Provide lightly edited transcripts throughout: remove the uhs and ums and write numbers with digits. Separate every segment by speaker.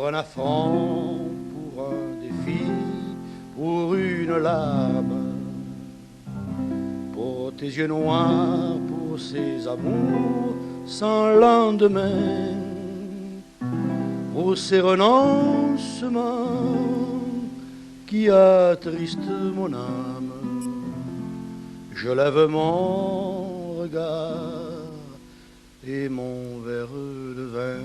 Speaker 1: Pour un affront, pour un défi, pour une larme, pour tes yeux noirs, pour ces amours sans lendemain, pour ces renoncements qui attristent mon âme. Je lève mon regard et mon verre de vin.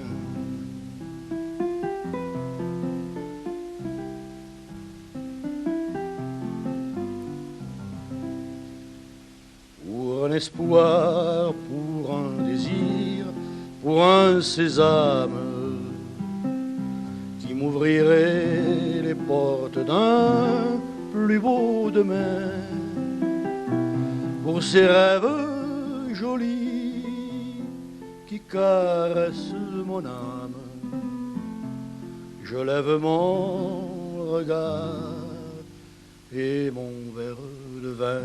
Speaker 1: Pour un espoir, pour un désir, pour un sésame qui m'ouvrirait les portes d'un plus beau demain. Pour ces rêves jolis qui caressent mon âme, je lève mon regard et mon verre de vin.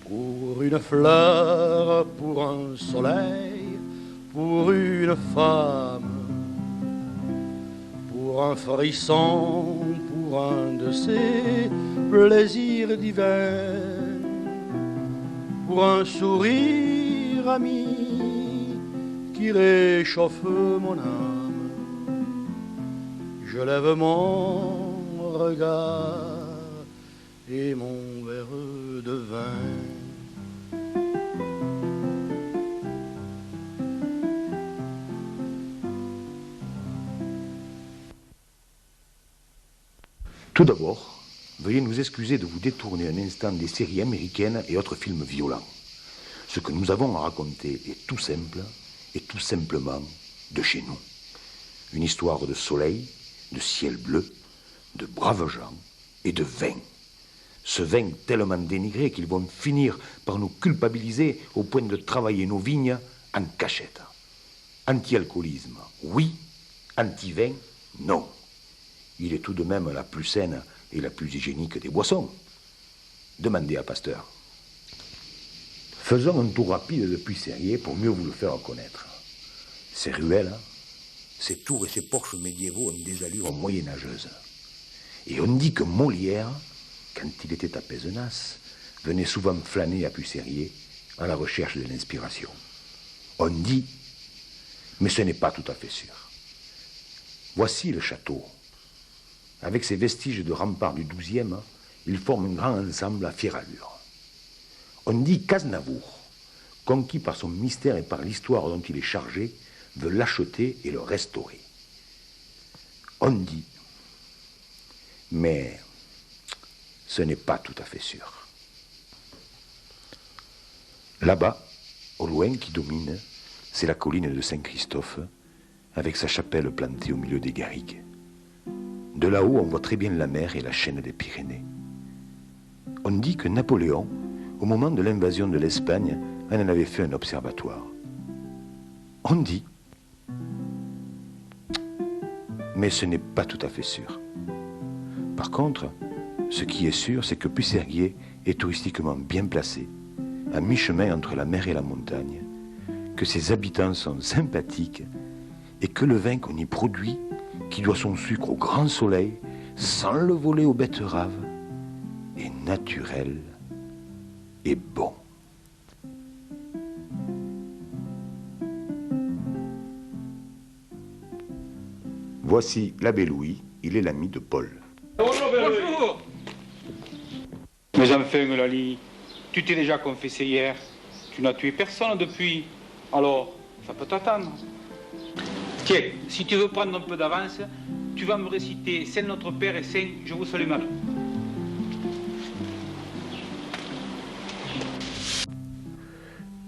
Speaker 1: Pour une fleur, pour un soleil, pour une femme, pour un frisson, pour un de ces plaisirs divins, pour un sourire ami qui réchauffe mon âme, je lève mon regard et mon verre de vin.
Speaker 2: Tout d'abord, veuillez nous excuser de vous détourner un instant des séries américaines et autres films violents. Ce que nous avons à raconter est tout simple et tout simplement de chez nous. Une histoire de soleil, de ciel bleu, de braves gens et de vin. Ce vin tellement dénigré qu'ils vont finir par nous culpabiliser au point de travailler nos vignes en cachette. Anti-alcoolisme, oui. Anti-vin, non. Il est tout de même la plus saine et la plus hygiénique des boissons. Demandez à Pasteur. Faisons un tour rapide de Puy-Sérié pour mieux vous le faire connaître. Ces ruelles, ces tours et ces porches médiévaux ont des allures moyenâgeuses. Et on dit que Molière, quand il était à Pézenas, venait souvent flâner à Puy-Sérié à la recherche de l'inspiration. On dit, mais ce n'est pas tout à fait sûr. Voici le château. Avec ses vestiges de remparts du XIIe, il forme un grand ensemble à fière allure. On dit qu'Aznavour, conquis par son mystère et par l'histoire dont il est chargé, veut l'acheter et le restaurer. On dit, mais ce n'est pas tout à fait sûr. Là-bas, au loin qui domine, c'est la colline de Saint-Christophe, avec sa chapelle plantée au milieu des garrigues. De là-haut, on voit très bien la mer et la chaîne des Pyrénées. On dit que Napoléon, au moment de l'invasion de l'Espagne, en avait fait un observatoire. On dit, mais ce n'est pas tout à fait sûr. Par contre, ce qui est sûr, c'est que Puy-Sérié est touristiquement bien placé, à mi-chemin entre la mer et la montagne, que ses habitants sont sympathiques et que le vin qu'on y produit, qui doit son sucre au grand soleil, sans le voler aux betteraves, est naturel et bon. Voici l'abbé Louis, il est l'ami de Paul.
Speaker 3: Bonjour, bonjour. Mais enfin, Eulalie, tu t'es déjà confessé hier. Tu n'as tué personne depuis. Alors, ça peut t'attendre. Tiens, si tu veux prendre un peu d'avance, tu vas me réciter Saint Notre Père et Saint Je vous salue Marie.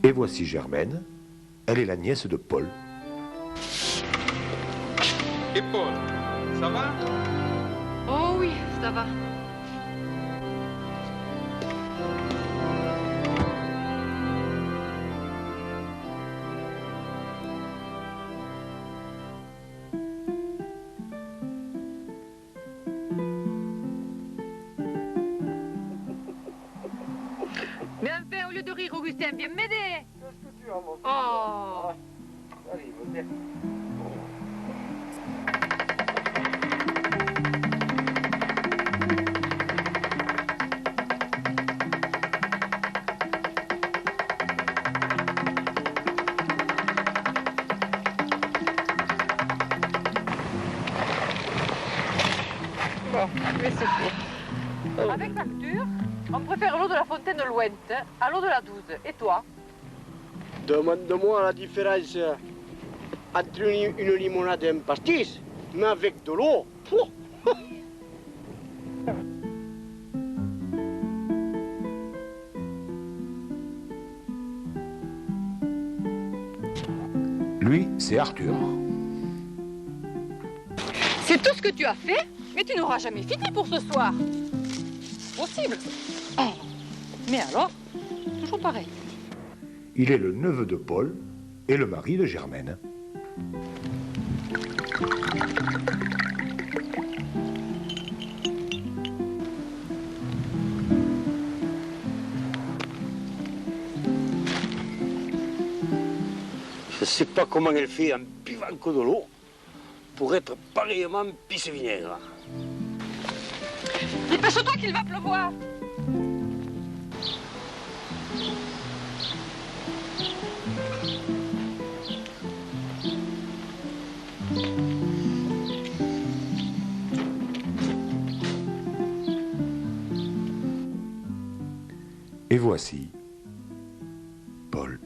Speaker 2: Et voici Germaine, elle est la nièce de Paul.
Speaker 3: Et Paul, ça va?
Speaker 4: Oh oui, ça va.
Speaker 5: Mais enfin, au lieu
Speaker 4: arrête de rire, Augustin, viens m'aider.
Speaker 5: Qu'est-ce que tu as, mon fils?
Speaker 4: Oh.
Speaker 5: Allez, viens.
Speaker 4: Bon, je vais secouer. Avec facture, on préfère l'eau de la fontaine de Louente à l'eau de la Douze. Et toi?
Speaker 5: Demande-moi la différence entre une limonade et un pastis, mais avec de l'eau.
Speaker 2: Lui, c'est Arthur.
Speaker 4: C'est tout ce que tu as fait? Mais tu n'auras jamais fini pour ce soir. Possible. Oh. Mais alors, toujours pareil.
Speaker 2: Il est le neveu de Paul et le mari de Germaine.
Speaker 5: Je ne sais pas comment elle fait en buvant que de l'eau pour être pareillement pisse-vinaigre.
Speaker 4: Dépêche-toi qu'il va pleuvoir.
Speaker 2: Et voici Paul.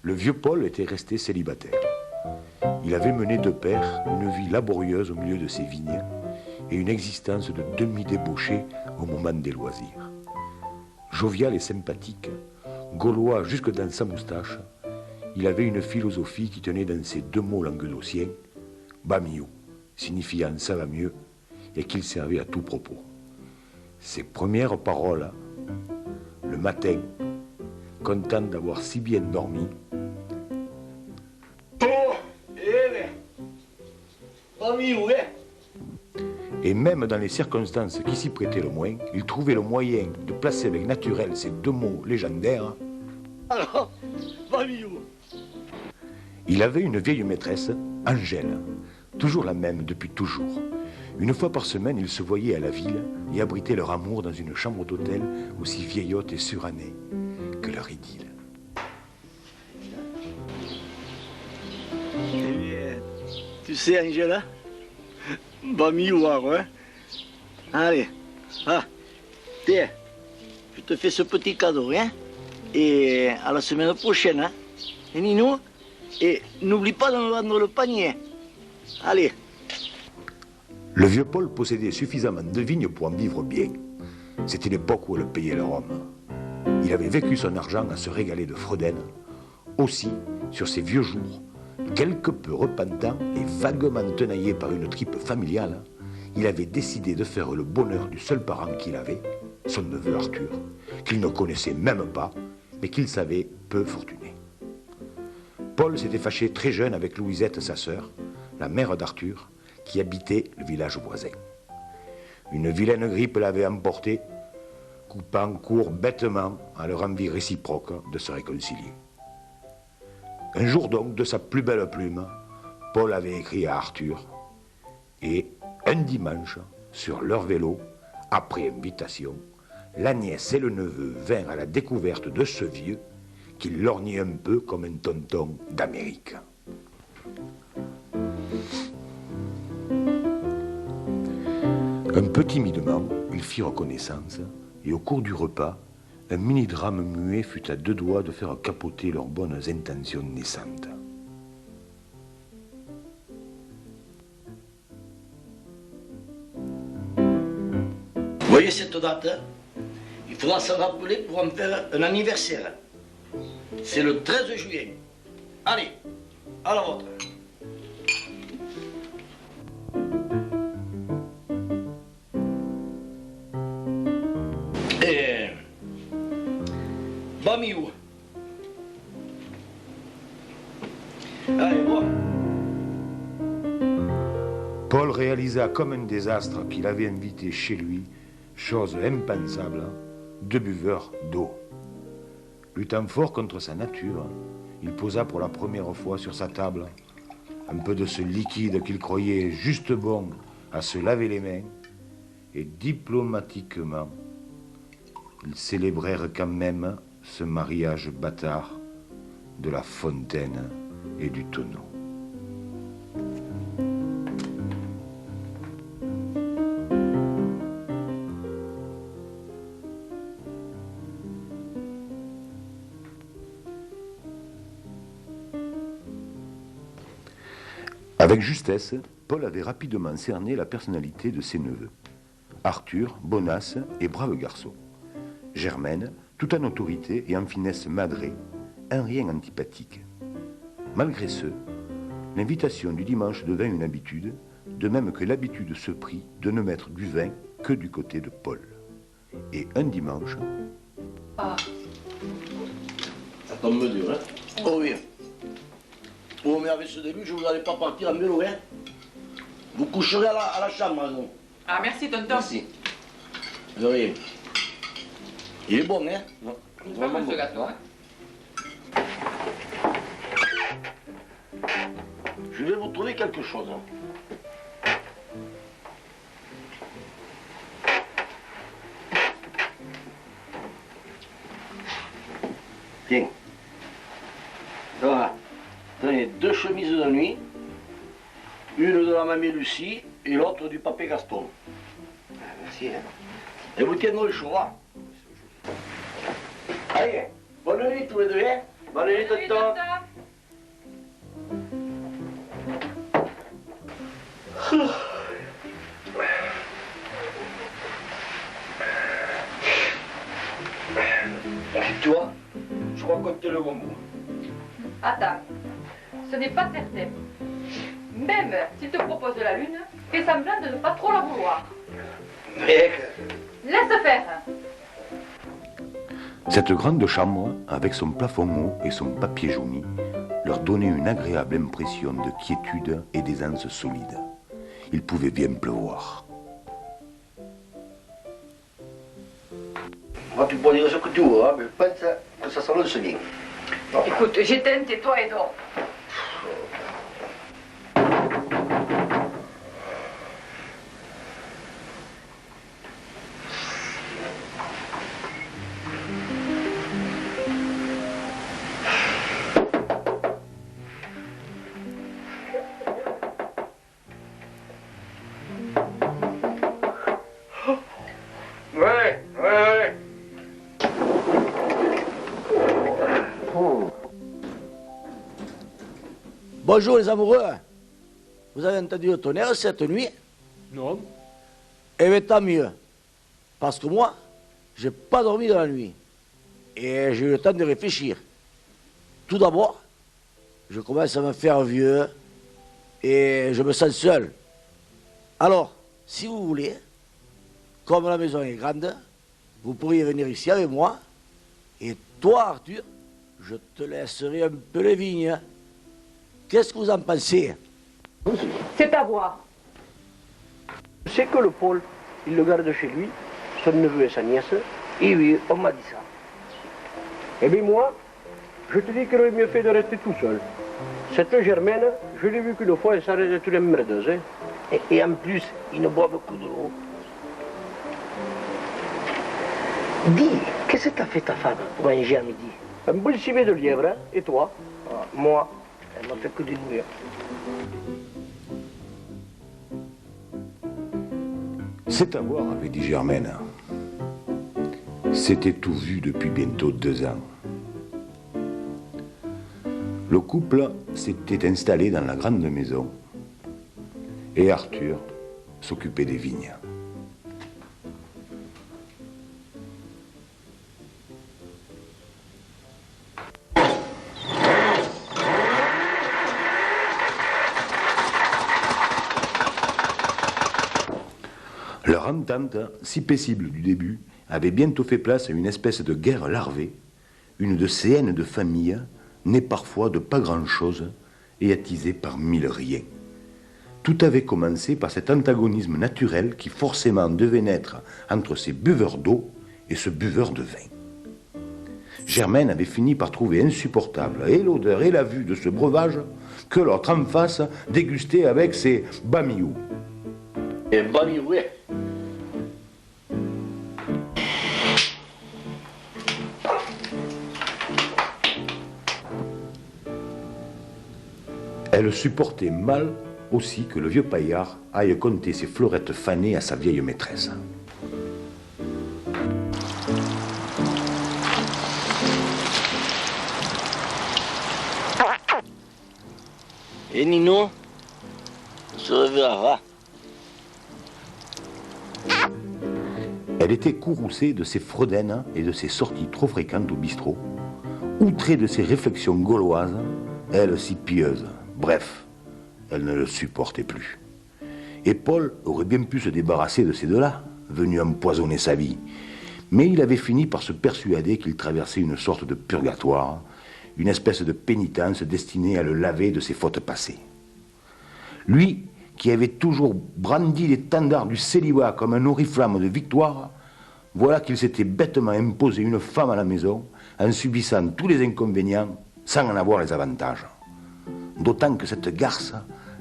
Speaker 2: Le vieux Paul était resté célibataire. Il avait mené de pair une vie laborieuse au milieu de ses vignes et une existence de demi-débauché au moment des loisirs. Jovial et sympathique, gaulois jusque dans sa moustache, il avait une philosophie qui tenait dans ces deux mots languedociens, « bamiou », signifiant « ça va mieux », et qu'il servait à tout propos. Ses premières paroles, le matin, content d'avoir si bien dormi, et même dans les circonstances qui s'y prêtaient le moins, il trouvait le moyen de placer avec naturel ces deux mots légendaires.
Speaker 5: Alors,
Speaker 2: Il avait une vieille maîtresse, Angèle, toujours la même depuis toujours. Une fois par semaine, ils se voyaient à la ville et abritaient leur amour dans une chambre d'hôtel aussi vieillotte et surannée que leur idylle.
Speaker 5: Tu sais, Angela, va m'y voir, hein. Allez, tiens, je te fais ce petit cadeau, hein. Et à la semaine prochaine, hein. Et Nino, et n'oublie pas de me vendre le panier. Allez.
Speaker 2: Le vieux Paul possédait suffisamment de vignes pour en vivre bien. C'était l'époque où elle payait leur homme. Il avait vécu son argent à se régaler de Fredaine. Aussi, sur ses vieux jours, quelque peu repentant et vaguement tenaillé par une tripe familiale, il avait décidé de faire le bonheur du seul parent qu'il avait, son neveu Arthur, qu'il ne connaissait même pas, mais qu'il savait peu fortuné. Paul s'était fâché très jeune avec Louisette, sa sœur, la mère d'Arthur, qui habitait le village voisin. Une vilaine grippe l'avait emporté, coupant court bêtement à leur envie réciproque de se réconcilier. Un jour donc, de sa plus belle plume, Paul avait écrit à Arthur, et un dimanche, sur leur vélo, après invitation, la nièce et le neveu vinrent à la découverte de ce vieux qui lorgnait un peu comme un tonton d'Amérique. Un peu timidement, ils firent connaissance, et au cours du repas, un mini-drame muet fut à deux doigts de faire capoter leurs bonnes intentions naissantes.
Speaker 5: Vous voyez cette date, hein? Il faudra s'en rappeler pour en faire un anniversaire. C'est le 13 juillet. Allez, à la vôtre. Et... Bamiou. Allez, bon.
Speaker 2: Paul réalisa comme un désastre qu'il avait invité chez lui, chose impensable, deux buveurs d'eau. Luttant fort contre sa nature, il posa pour la première fois sur sa table un peu de ce liquide qu'il croyait juste bon à se laver les mains, et diplomatiquement, ils célébrèrent quand même ce mariage bâtard de la fontaine et du tonneau. Avec justesse, Paul avait rapidement cerné la personnalité de ses neveux. Arthur, bonasse et brave garçon. Germaine, tout en autorité et en finesse madrée, un rien antipathique. Malgré ce, l'invitation du dimanche devint une habitude, de même que l'habitude se prit de ne mettre du vin que du côté de Paul. Et un dimanche...
Speaker 5: Ça tombe dur, hein? Oh oui. Oh, mais avec ce déluge, vous n'allez pas partir en vélo, hein? Vous coucherez à la chambre, non?
Speaker 4: Ah, merci, tonton.
Speaker 5: Merci. Oui. Il est bon, hein?
Speaker 4: Vraiment ce gâteau, hein?
Speaker 5: Je vais vous trouver quelque chose. Hein. Tiens. Voilà. Tenez, deux chemises de nuit, une de la mamie Lucie et l'autre du papé Gaston. Merci. Hein. Et vous tiendrez le chaud, hein? Allez, bonne nuit tous les deux, hein? Bonne nuit, tonton. Tu vois, je crois qu'on tient le bon bout.
Speaker 4: Attends, ce n'est pas certain. Même s'il te propose la lune, fais semblant de ne pas trop la vouloir.
Speaker 5: Mais...
Speaker 4: Laisse faire.
Speaker 2: Cette grande chambre, avec son plafond haut et son papier jauni, leur donnait une agréable impression de quiétude et d'aisance solide. Il pouvait bien pleuvoir.
Speaker 5: Moi, tu peux dire ce que tu veux, hein, mais je pense que ça s'annonce bien.
Speaker 4: Écoute, j'éteins, tais-toi et dors.
Speaker 5: Ouais. Bonjour les amoureux. Vous avez entendu le tonnerre cette nuit?
Speaker 6: Non.
Speaker 5: Eh bien tant mieux. Parce que moi, j'ai pas dormi de la nuit. Et j'ai eu le temps de réfléchir. Tout d'abord, je commence à me faire vieux et je me sens seul. Alors, si vous voulez, comme la maison est grande, vous pourriez venir ici avec moi. Et toi, Arthur, je te laisserai un peu les vignes. Hein. Qu'est-ce que vous en pensez?
Speaker 4: C'est à voir.
Speaker 6: Je sais que le Paul, il le garde chez lui, son neveu et sa nièce. Et oui, on m'a dit ça. Eh bien moi, je te dis qu'il aurait mieux fait de rester tout seul. Cette Germaine, je l'ai vue qu'une fois, elle s'arrête de tous les merdes. Hein. Et en plus, ils ne boivent beaucoup de l'eau. Dis, qu'est-ce que t'as fait ta femme pour manger à midi? Un bon civet de lièvre, hein? Et toi? Moi, elle m'a fait que des nouilles.
Speaker 2: C'est à voir, avait dit Germaine. C'était tout vu depuis bientôt 2 ans. Le couple s'était installé dans la grande maison et Arthur s'occupait des vignes. Leur entente, si paisible du début, avait bientôt fait place à une espèce de guerre larvée, une de ces haines de famille, née parfois de pas grand-chose et attisée par 1000 riens. Tout avait commencé par cet antagonisme naturel qui forcément devait naître entre ces buveurs d'eau et ce buveur de vin. Germaine avait fini par trouver insupportable et l'odeur et la vue de ce breuvage que l'autre en face dégustait avec ses bamiou.
Speaker 5: Et bamiou, ouais.
Speaker 2: Elle supportait mal aussi que le vieux paillard aille compter ses fleurettes fanées à sa vieille maîtresse.
Speaker 5: Et Nino, on se reverra.
Speaker 2: Elle était courroucée de ses fredaines et de ses sorties trop fréquentes au bistrot, outrée de ses réflexions gauloises, elle si pieuse. Bref, elle ne le supportait plus. Et Paul aurait bien pu se débarrasser de ces deux-là, venus empoisonner sa vie. Mais il avait fini par se persuader qu'il traversait une sorte de purgatoire, une espèce de pénitence destinée à le laver de ses fautes passées. Lui, qui avait toujours brandi l'étendard du célibat comme un oriflamme de victoire, voilà qu'il s'était bêtement imposé une femme à la maison en subissant tous les inconvénients sans en avoir les avantages. D'autant que cette garce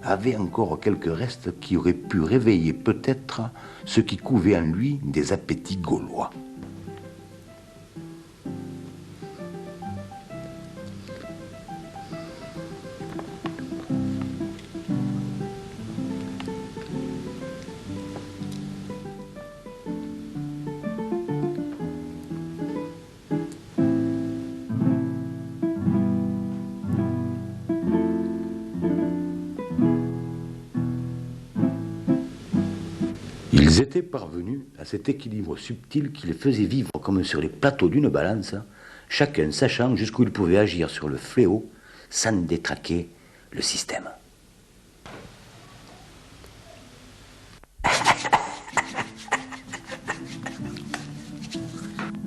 Speaker 2: avait encore quelques restes qui auraient pu réveiller peut-être ce qui couvait en lui des appétits gaulois. Ils étaient parvenus à cet équilibre subtil qui les faisait vivre comme sur les plateaux d'une balance, chacun sachant jusqu'où il pouvait agir sur le fléau sans détraquer le système.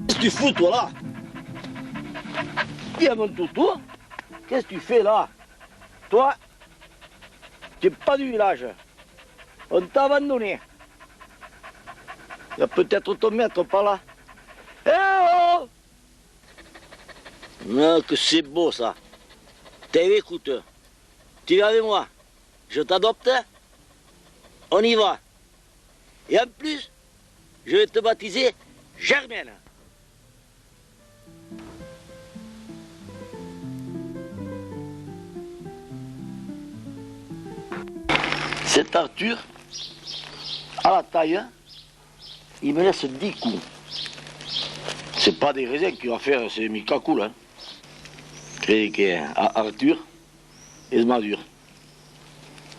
Speaker 5: Qu'est-ce que tu fous, toi, là? Viens, mon toutou. Qu'est-ce que tu fais, là? Toi, tu n'es pas du village. On t'a abandonné. Il y a peut-être ton maître par là. Eh oh! Non, que c'est beau, ça. T'es écoute. Tu viens avec moi. Je t'adopte. On y va. Et en plus, je vais te baptiser Germaine. Cet Arthur, à la taille, il me laisse 10 coups. C'est pas des raisins qu'il va faire, c'est Mikakou, là. Créé Arthur et Zmadur.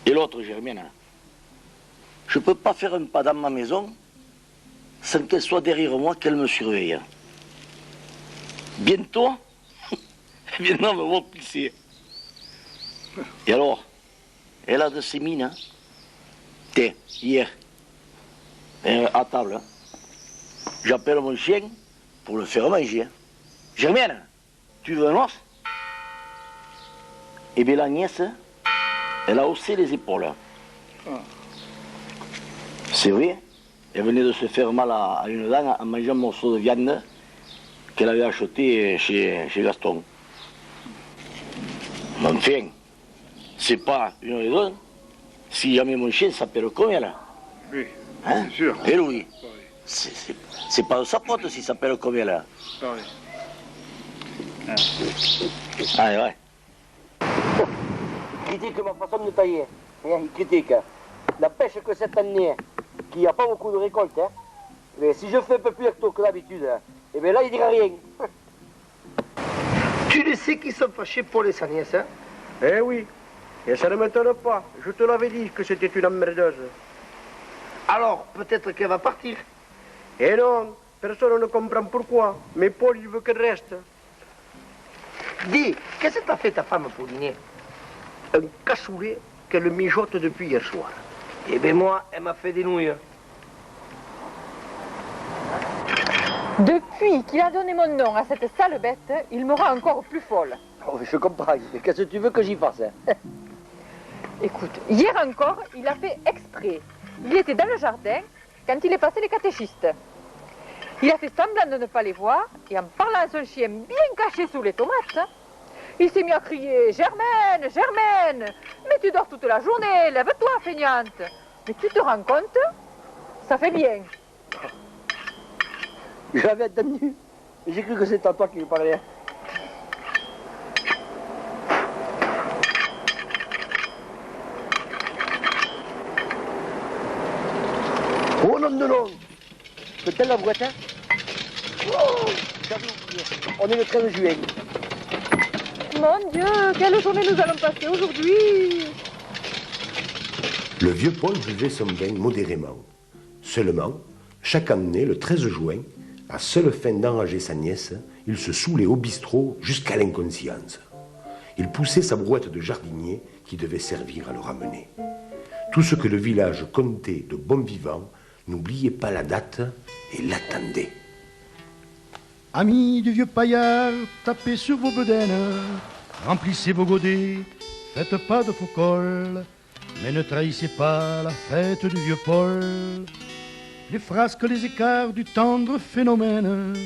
Speaker 5: Et l'autre, Germaine. Je peux pas faire un pas dans ma maison sans qu'elle soit derrière moi, qu'elle me surveille. Bientôt, Vietnam va pisser. Et alors, elle a de ces mines, hein. Tiens, hier, à table, hein. J'appelle mon chien pour le faire manger. Hein. Germaine, tu veux un os? Eh bien, la nièce, elle a haussé les épaules. C'est vrai, elle venait de se faire mal à une dent en mangeant un morceau de viande qu'elle avait acheté chez Gaston. Mais enfin, c'est pas une raison si jamais mon chien s'appelle comme elle.
Speaker 1: Oui,
Speaker 5: Hein?
Speaker 1: c'est sûr.
Speaker 5: Et Louis,
Speaker 1: Oui.
Speaker 5: c'est pas de sa faute s'il s'appelle comme elle.
Speaker 1: Oui.
Speaker 5: Allez, ouais.
Speaker 6: Il critique ma façon de tailler. Hein, il critique. La pêche que cette année, qu'il n'y a pas beaucoup de récolte, hein. Mais si je fais un peu plus tôt que d'habitude, eh bien là, il ne dira rien. Tu le sais qu'ils sont fâchés pour les Sagnès, hein? Eh oui. Et ça ne m'étonne pas. Je te l'avais dit que c'était une emmerdeuse. Alors, peut-être qu'elle va partir. Eh non, personne ne comprend pourquoi. Mais Paul, il veut qu'elle reste. Dis, qu'est-ce que t'as fait ta femme pour dîner? Un cassoulet qu'elle mijote depuis hier soir. Eh bien moi, elle m'a fait des nouilles.
Speaker 4: Depuis qu'il a donné mon nom à cette sale bête, il me rend encore plus folle.
Speaker 6: Oh, je comprends. Qu'est-ce que tu veux que j'y fasse, hein?
Speaker 4: Écoute, hier encore, il a fait exprès. Il était dans le jardin quand il est passé les catéchistes. Il a fait semblant de ne pas les voir et en parlant à son chien bien caché sous les tomates, il s'est mis à crier « Germaine, Germaine, mais tu dors toute la journée, lève-toi, feignante. Mais tu te rends compte? Ça fait bien. »
Speaker 6: J'avais entendu. J'ai cru que c'était à toi qui me parlais. Oh non, non, non. Peut-être la boîte, hein? Oh, j'avais oublié. On est le 13 juillet.
Speaker 4: Mon Dieu, quelle journée nous allons passer aujourd'hui!
Speaker 2: Le vieux Paul buvait son bain modérément. Seulement, chaque année, le 13 juin, à seule fin d'enrager sa nièce, il se saoulait au bistrot jusqu'à l'inconscience. Il poussait sa brouette de jardinier qui devait servir à le ramener. Tout ce que le village comptait de bons vivants n'oubliait pas la date et l'attendait.
Speaker 1: Amis du vieux paillard, tapez sur vos bedaines, remplissez vos godets, faites pas de faux cols, mais ne trahissez pas la fête du vieux Paul. Les frasques, les écarts du tendre phénomène,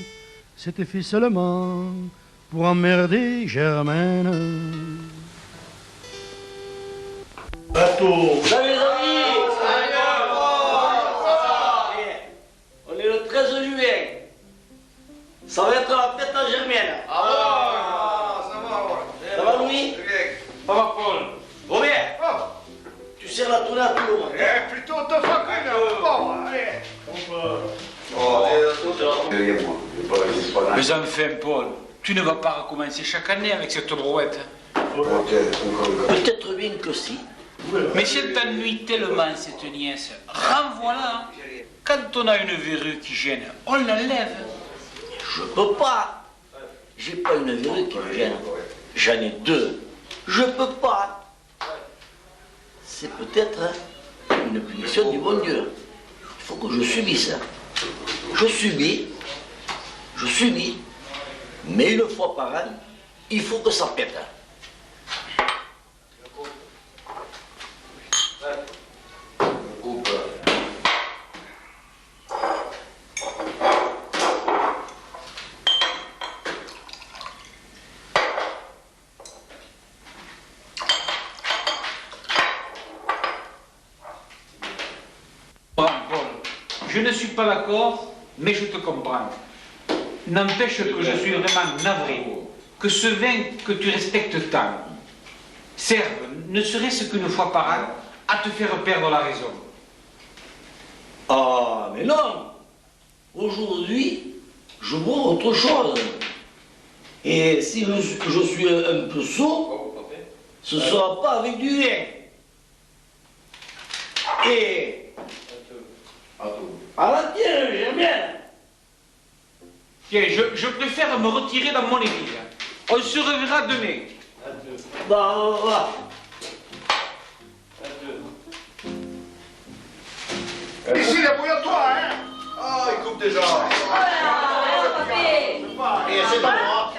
Speaker 1: c'était fait seulement pour emmerder Germaine.
Speaker 5: Bateau. Salut les amis. On est le 13 juillet. Ça va être la fête à Germaine. Ça va Louis?
Speaker 3: Ça va, Paul?
Speaker 5: Robert, tu sers la tournée à tout le monde.
Speaker 1: Plutôt 200 Bon, allez.
Speaker 3: Mais enfin, Paul, tu ne vas pas recommencer chaque année avec cette brouette.
Speaker 5: Peut-être bien que si.
Speaker 3: Mais si elle t'ennuie tellement, cette nièce, renvoie-la. Quand on a une verrue qui gêne, on l'enlève.
Speaker 5: Je peux pas. J'ai pas une verrue qui me gêne. J'en ai deux. Je peux pas. C'est peut-être une punition du bon Dieu. Il faut que je subisse. Je subis. Mais une fois par an, il faut que ça pète.
Speaker 3: Paul, je ne suis pas d'accord, mais je te comprends. N'empêche que je suis vraiment navré que ce vin que tu respectes tant serve, ne serait-ce qu'une fois par an, à te faire perdre la raison.
Speaker 5: Ah, mais non. Aujourd'hui, je bois autre chose. Et si je suis un peu sot, ce ne sera pas avec du vin. Et... à la tienne, j'aime bien.
Speaker 3: Tiens, je préfère me retirer dans mon église. On se reverra demain.
Speaker 5: Bah, voilà.
Speaker 1: Ici, débrouille-toi, hein.
Speaker 7: Ah, écoute déjà. Et c'est pas moi.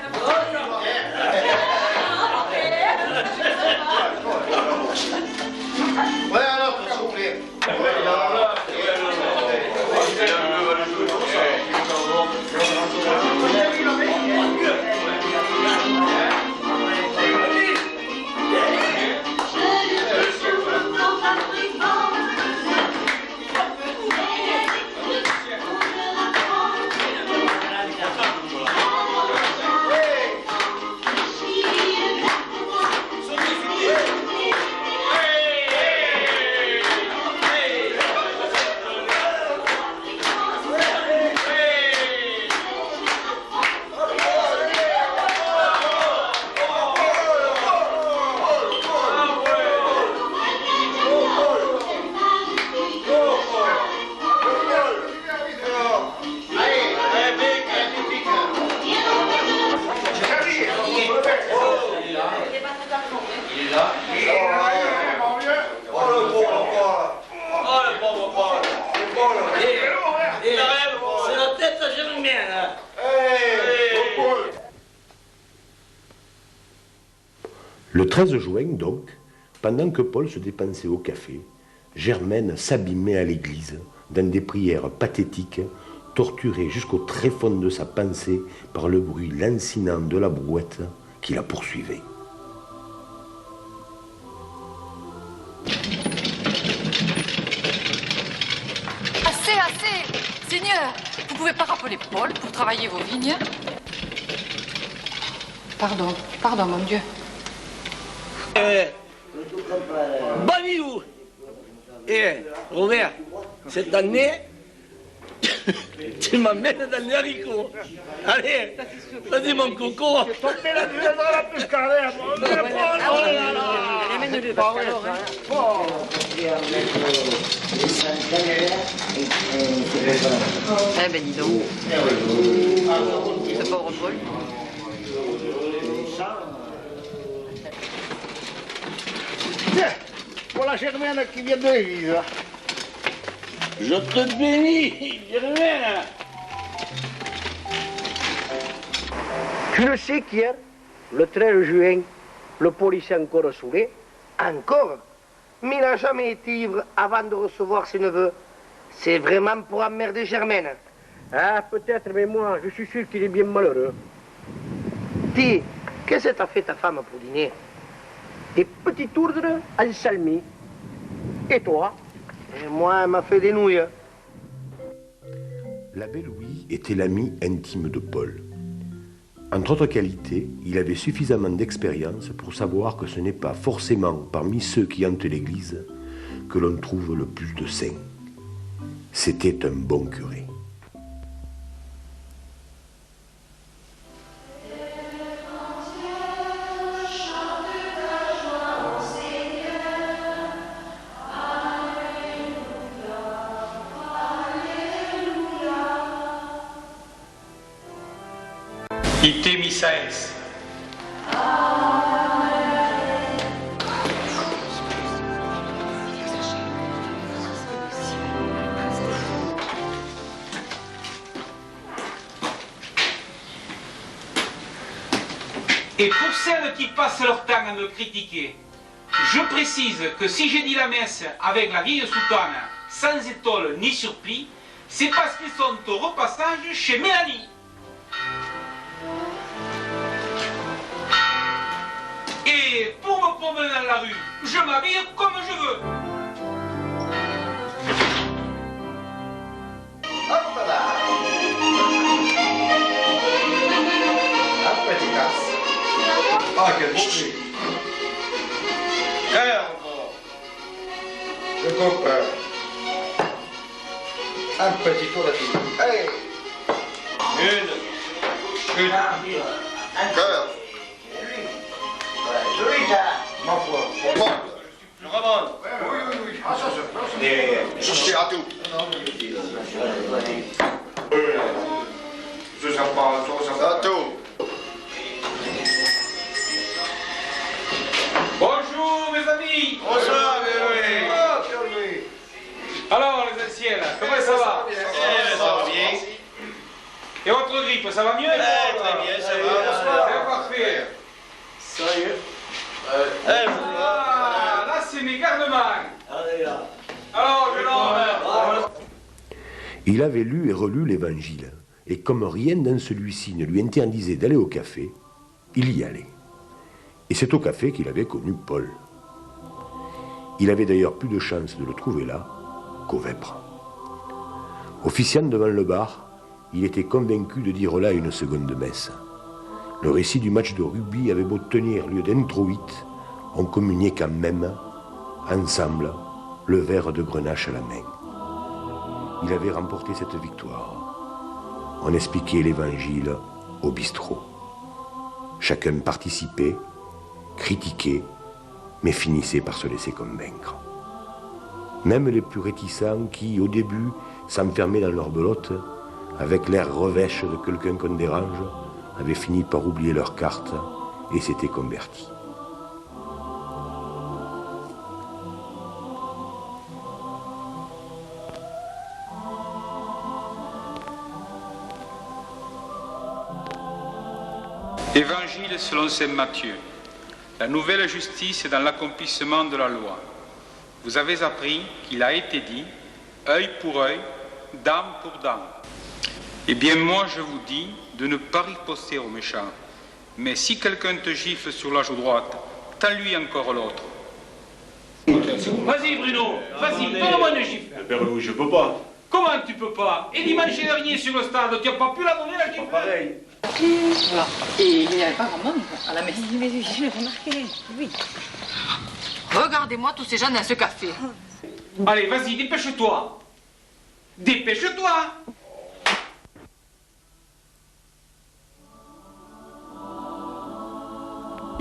Speaker 7: Ouais, alors, s'il vous plaît.
Speaker 2: Le 13 juin, donc, pendant que Paul se dépensait au café, Germaine s'abîmait à l'église dans des prières pathétiques, torturée jusqu'au tréfonds de sa pensée par le bruit lancinant de la brouette qui la poursuivait.
Speaker 8: Assez, assez! Seigneur, vous pouvez pas rappeler Paul pour travailler vos vignes? Pardon, pardon, mon Dieu.
Speaker 5: Bamiou. Robert, cette année, tu m'amènes dans les haricots. Allez, vas-y mon coco.
Speaker 8: Amène-le, parce qu'alors, eh ben dis donc. Ce pauvre Paul.
Speaker 6: Tiens, pour la Germaine qui vient de l'église.
Speaker 5: Je te bénis, Germaine.
Speaker 6: Tu le sais qu'hier, le 13 juin, le policier a encore saoulé. Encore? Mais il n'a jamais été ivre avant de recevoir ses neveux. C'est vraiment pour emmerder Germaine. Ah, peut-être, mais moi, je suis sûr qu'il est bien malheureux. Dis, qu'est-ce que t'as fait ta femme pour dîner? Des petits tourdres en salmi. Et toi? Et moi, elle m'a fait des nouilles.
Speaker 2: L'abbé Louis était l'ami intime de Paul. Entre autres qualités, il avait suffisamment d'expérience pour savoir que ce n'est pas forcément parmi ceux qui hantent l'église que l'on trouve le plus de saints. C'était un bon curé.
Speaker 3: Ite misaes. Et pour celles qui passent leur temps à me critiquer, je précise que si j'ai dit la messe avec la vieille soutane, sans étole ni surplis, c'est parce qu'ils sont au repassage chez Mélanie. Et pour me promener dans la rue, je m'habille comme je veux.
Speaker 7: Hop là. Un petit tasse. Ah, quel beau prix. Je coupe un petit tour de fil. Allez. Une. Un cœur. Ma foi. Je remonte. Oui. Ah, ça. Je sais à tout. Je sais pas. À tout.
Speaker 3: Bonjour mes amis.
Speaker 7: Bonsoir, Louis.
Speaker 3: Alors les anciens, comment ça va?
Speaker 7: Ça va bien.
Speaker 3: grippe, ça va mieux?
Speaker 5: Très bien, ça va.
Speaker 3: C'est parfait.
Speaker 5: Ça y est.
Speaker 3: Ah, là, c'est mes garnements.
Speaker 5: Allez là.
Speaker 3: Alors, je l'emmène.
Speaker 2: Il avait lu et relu l'Évangile, et comme rien dans celui-ci ne lui interdisait d'aller au café, il y allait. Et c'est au café qu'il avait connu Paul. Il avait d'ailleurs plus de chance de le trouver là qu'au Vêpres. Officiant devant le bar, il était convaincu de dire là une seconde messe. Le récit du match de rugby avait beau tenir lieu d'introïte, on communiait quand même, ensemble, le verre de Grenache à la main. Il avait remporté cette victoire. On expliquait l'Évangile au bistrot. Chacun participait, critiquait, mais finissait par se laisser convaincre. Même les plus réticents qui, au début, s'enfermaient dans leur belote, avec l'air revêche de quelqu'un qu'on dérange, avaient fini par oublier leurs cartes et s'étaient convertis.
Speaker 3: Évangile selon saint Matthieu. La nouvelle justice est dans l'accomplissement de la loi. Vous avez appris qu'il a été dit œil pour œil, dent pour dent. Eh bien, moi, je vous dis de ne pas riposter aux méchants. Mais si quelqu'un te gifle sur la joue droite, tends-lui encore l'autre.
Speaker 9: Vas-y, Bruno, vas-y, donne-moi une gifle.
Speaker 7: Père Louis, je peux pas.
Speaker 9: Comment tu peux pas? Et dimanche dernier sur le stade, tu n'as pas pu la donner la gifle?
Speaker 7: Pareil.
Speaker 8: Voilà. Et il n'y avait pas grand monde à la messe.
Speaker 10: Mais je l'ai remarqué, oui.
Speaker 8: Regardez-moi tous ces gens dans ce café.
Speaker 9: Allez, vas-y, dépêche-toi. Dépêche-toi.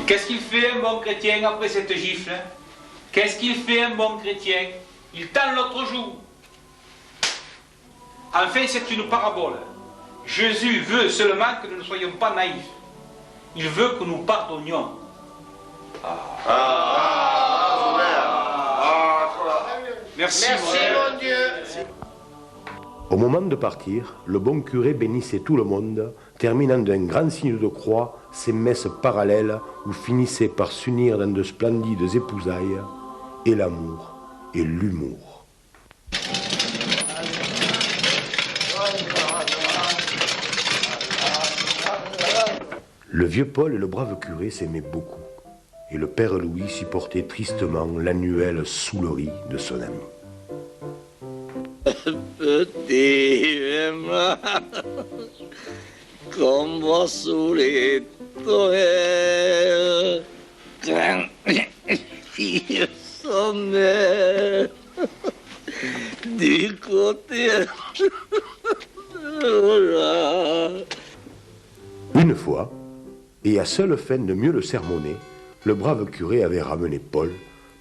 Speaker 9: Qu'est-ce qu'il fait un bon chrétien après cette gifle? Qu'est-ce qu'il fait un bon chrétien? Il tend l'autre joue. Enfin, c'est une parabole. Jésus veut seulement que nous ne soyons pas naïfs. Il veut que nous pardonnions. Merci mon Dieu.
Speaker 2: Au moment de partir, le bon curé bénissait tout le monde, terminant d'un grand signe de croix ces messes parallèles où finissaient par s'unir dans de splendides épousailles, et l'amour et l'humour. Le vieux Paul et le brave curé s'aimaient beaucoup, et le père Louis supportait tristement l'annuelle soulerie de son ami.
Speaker 5: Petit aimant, comme va saouler ton air, quand il sommeille du côté de là.
Speaker 2: Une fois, et à seule fin de mieux le sermonner, le brave curé avait ramené Paul,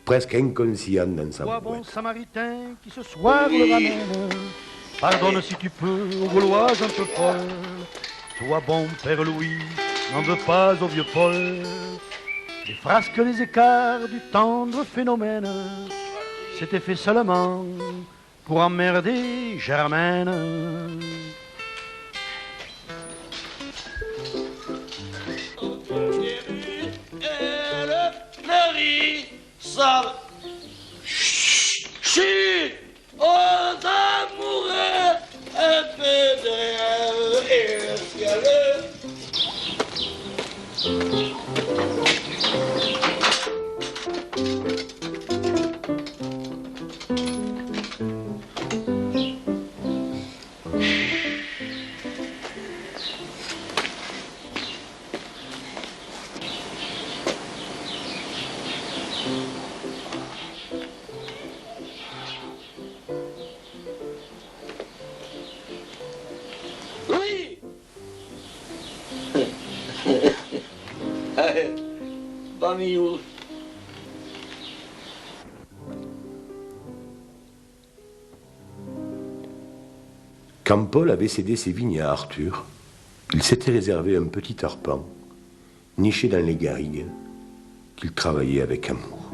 Speaker 2: presque inconscient dans sa
Speaker 1: Toi, bon
Speaker 2: brouette.
Speaker 1: samaritain, qui ce soir le ramène, pardonne si tu peux aux Gauloises un peu folles. Toi, bon Père Louis, n'en veux pas au vieux Paul. Les frasques, les écarts du tendre phénomène, c'était fait seulement pour emmerder Germaine.
Speaker 5: Chut! Oh, amoureux, un peu de rêve et le ciel. Oui! Allez, Bamiou.
Speaker 2: Quand Paul avait cédé ses vignes à Arthur, il s'était réservé un petit arpent, niché dans les garrigues, qu'il travaillait avec amour.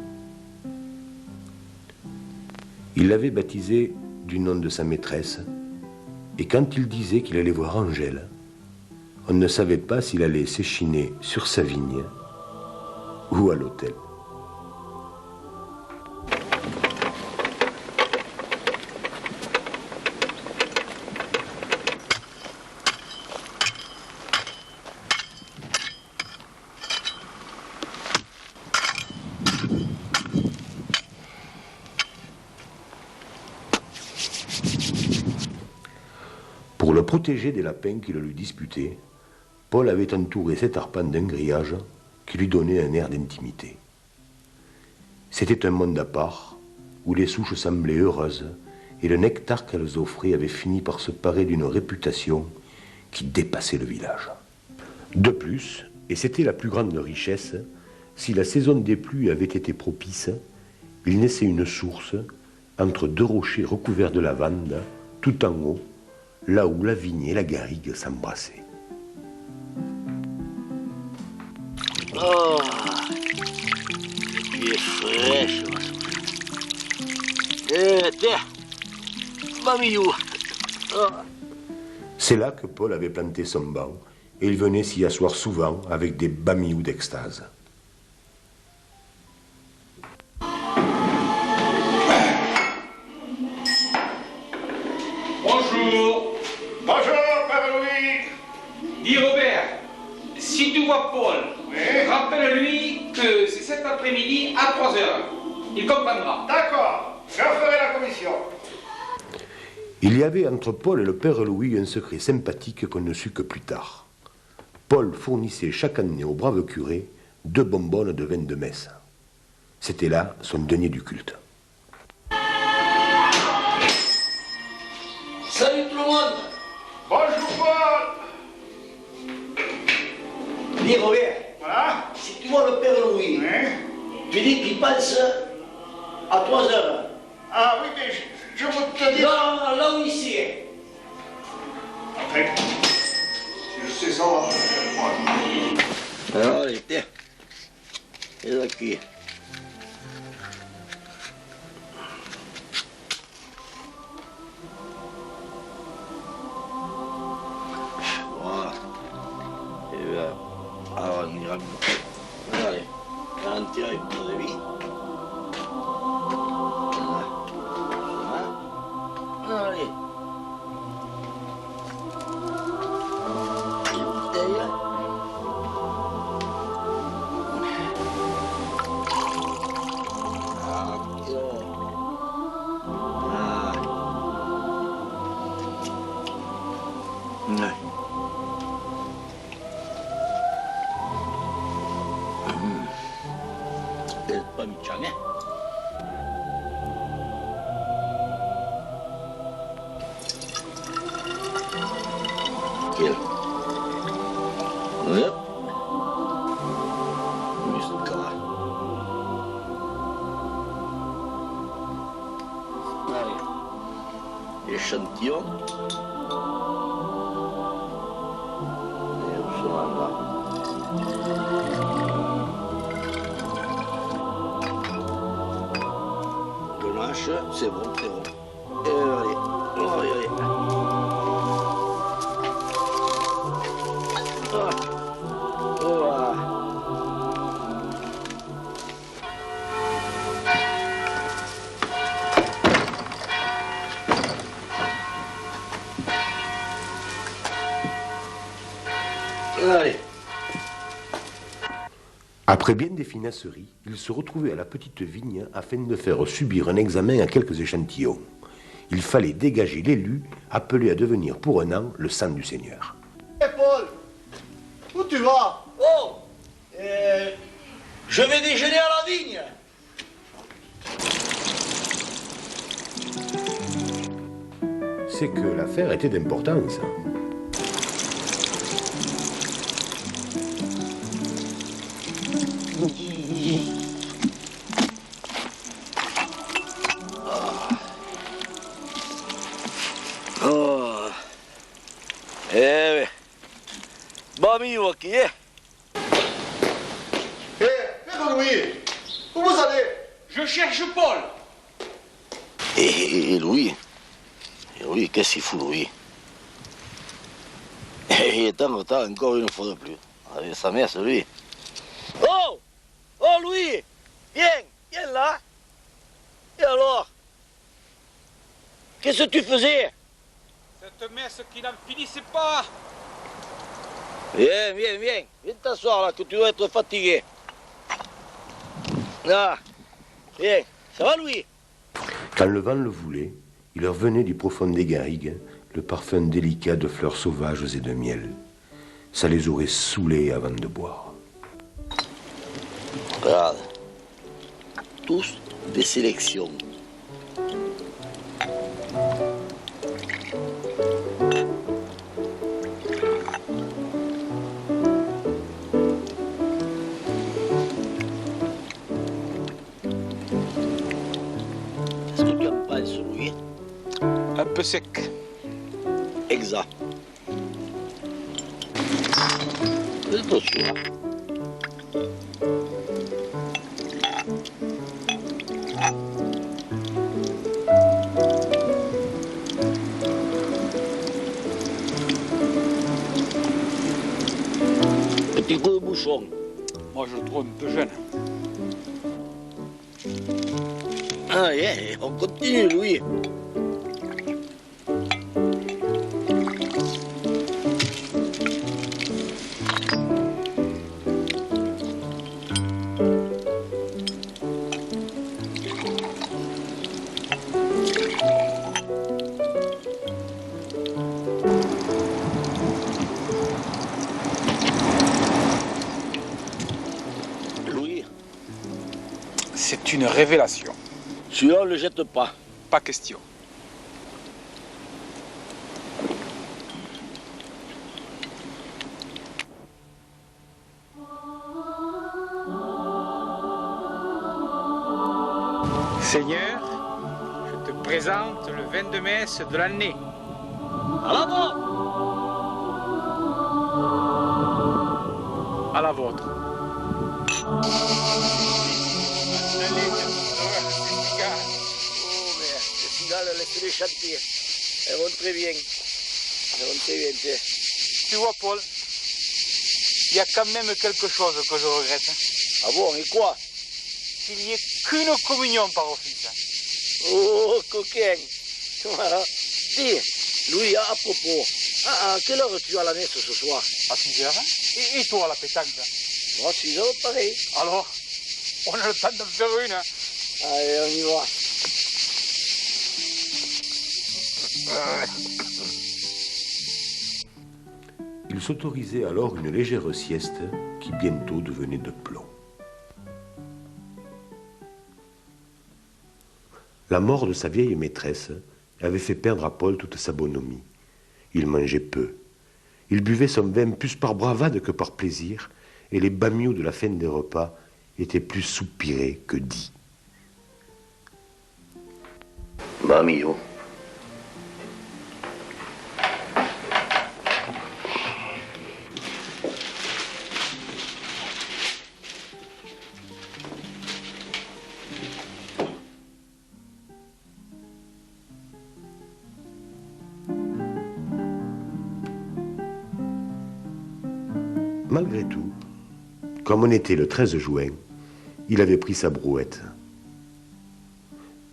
Speaker 2: Il l'avait baptisé du nom de sa maîtresse, et quand il disait qu'il allait voir Angèle, On ne savait pas s'il allait s'échiner sur sa vigne ou à l'hôtel. Pour le protéger des lapins qui le lui disputaient, Paul avait entouré cet arpent d'un grillage qui lui donnait un air d'intimité. C'était un monde à part, où les souches semblaient heureuses, et le nectar qu'elles offraient avait fini par se parer d'une réputation qui dépassait le village. De plus, et c'était la plus grande richesse, si la saison des pluies avait été propice, il naissait une source entre deux rochers recouverts de lavande, tout en haut, là où la vigne et la garrigue s'embrassaient.
Speaker 5: Oh, tu es fraîche, ma souris. Tiens, mamillou. Oh.
Speaker 2: C'est là que Paul avait planté son banc, et il venait s'y asseoir souvent avec des bamillous d'extase.
Speaker 3: Bonjour.
Speaker 7: Bonjour, Père Louis.
Speaker 3: Dis Robert, si tu vois Paul,
Speaker 7: Oui.
Speaker 3: rappelle-lui que c'est cet après-midi à 3 heures. Il comprendra.
Speaker 7: D'accord, je ferai la commission.
Speaker 2: Il y avait entre Paul et le père Louis un secret sympathique qu'on ne sut que plus tard. Paul fournissait chaque année au brave curé 2 bonbonnes de vin de messe. C'était là son denier du culte.
Speaker 5: Salut tout le monde.
Speaker 7: Bonjour, Paul.
Speaker 5: Dis Robert,
Speaker 7: Voilà.
Speaker 5: si tu vois le père Louis,
Speaker 7: Oui.
Speaker 5: tu dis qu'il passe à 3 heures.
Speaker 7: Ah oui, mais je veux te dire...
Speaker 5: Non, là où ici.
Speaker 7: Après, si je sais ça, moi...
Speaker 5: Alors, allez, tiens. Et là qui? Voilà. Et bien, alors on ira mieux. Allez, un petit avec mon avis. Allez. Et bouteille. Pas mi-chang, hein? Nickel. Hop. Muscat. Allez. Échantillon. Et où sont là? C'est bon, c'est bon. Et allez, allez, allez. Ah. Voilà. Allez.
Speaker 2: Après bien des finasseries, il se retrouvait à la petite vigne afin de faire subir un examen à quelques échantillons. Il fallait dégager l'élu, appelé à devenir pour un an le sang du Seigneur.
Speaker 5: Hé Paul, où tu vas? Oh, je vais déjeuner à la vigne.
Speaker 2: C'est que l'affaire était d'importance.
Speaker 5: Oh. Bamillou aqui.
Speaker 7: Père Louis, où vous allez?
Speaker 3: Je cherche Paul.
Speaker 5: Et Louis? Et Louis, qu'est-ce qu'il fout, Louis? Il est en retard encore une fois de plus. Avec sa mère, c'est lui. Oh! Oh, Louis! Viens là! Et alors? Qu'est-ce que tu faisais?
Speaker 9: Cette messe qui n'en finissait pas.
Speaker 5: Viens. Viens t'asseoir là, que tu dois être fatigué. Ah, viens. Ça va, Louis?
Speaker 2: Quand le vent le voulait, il revenait du profond des garrigues le parfum délicat de fleurs sauvages et de miel. Ça les aurait saoulés avant de boire.
Speaker 5: Regarde. Tous des sélections. Qu'est-ce que tu en penses, Louis?
Speaker 9: Un peu sec.
Speaker 5: Exact. C'est tout sûr. Petit coup de bouchon.
Speaker 9: Moi, je le trouve un peu jeune.
Speaker 5: Ah, yeah, on continue, Louis. Louis,
Speaker 9: C'est une révélation.
Speaker 5: celui-là, on ne le jette pas.
Speaker 9: Pas question. Seigneur, je te présente le vin de messe de l'année.
Speaker 5: À la vôtre.
Speaker 9: À la vôtre.
Speaker 5: Oh, mais ces cigales, laissez-les chanter. Elles vont très bien. Elles vont très bien, tu sais.
Speaker 9: Tu vois, Paul, il y a quand même quelque chose que je regrette.
Speaker 5: Ah bon, et quoi?
Speaker 9: Qu'il n'y ait qu'une communion par office.
Speaker 5: Oh, coquin. Voilà. Dis, Louis, à propos, à quelle heure tu as la messe ce soir?
Speaker 9: À 6 heures. Et toi, la pétanque?
Speaker 5: Moi, 6 heures, pareil.
Speaker 9: Alors, on a le temps de faire une.
Speaker 5: Allez, on y va.
Speaker 2: Il s'autorisait alors une légère sieste qui bientôt devenait de plomb. La mort de sa vieille maîtresse avait fait perdre à Paul toute sa bonhomie. Il mangeait peu. Il buvait son vin plus par bravade que par plaisir, et les bamious de la fin des repas étaient plus soupirés que dits.
Speaker 5: Bamio.
Speaker 2: Malgré tout, comme on était le 13 juin, il avait pris sa brouette.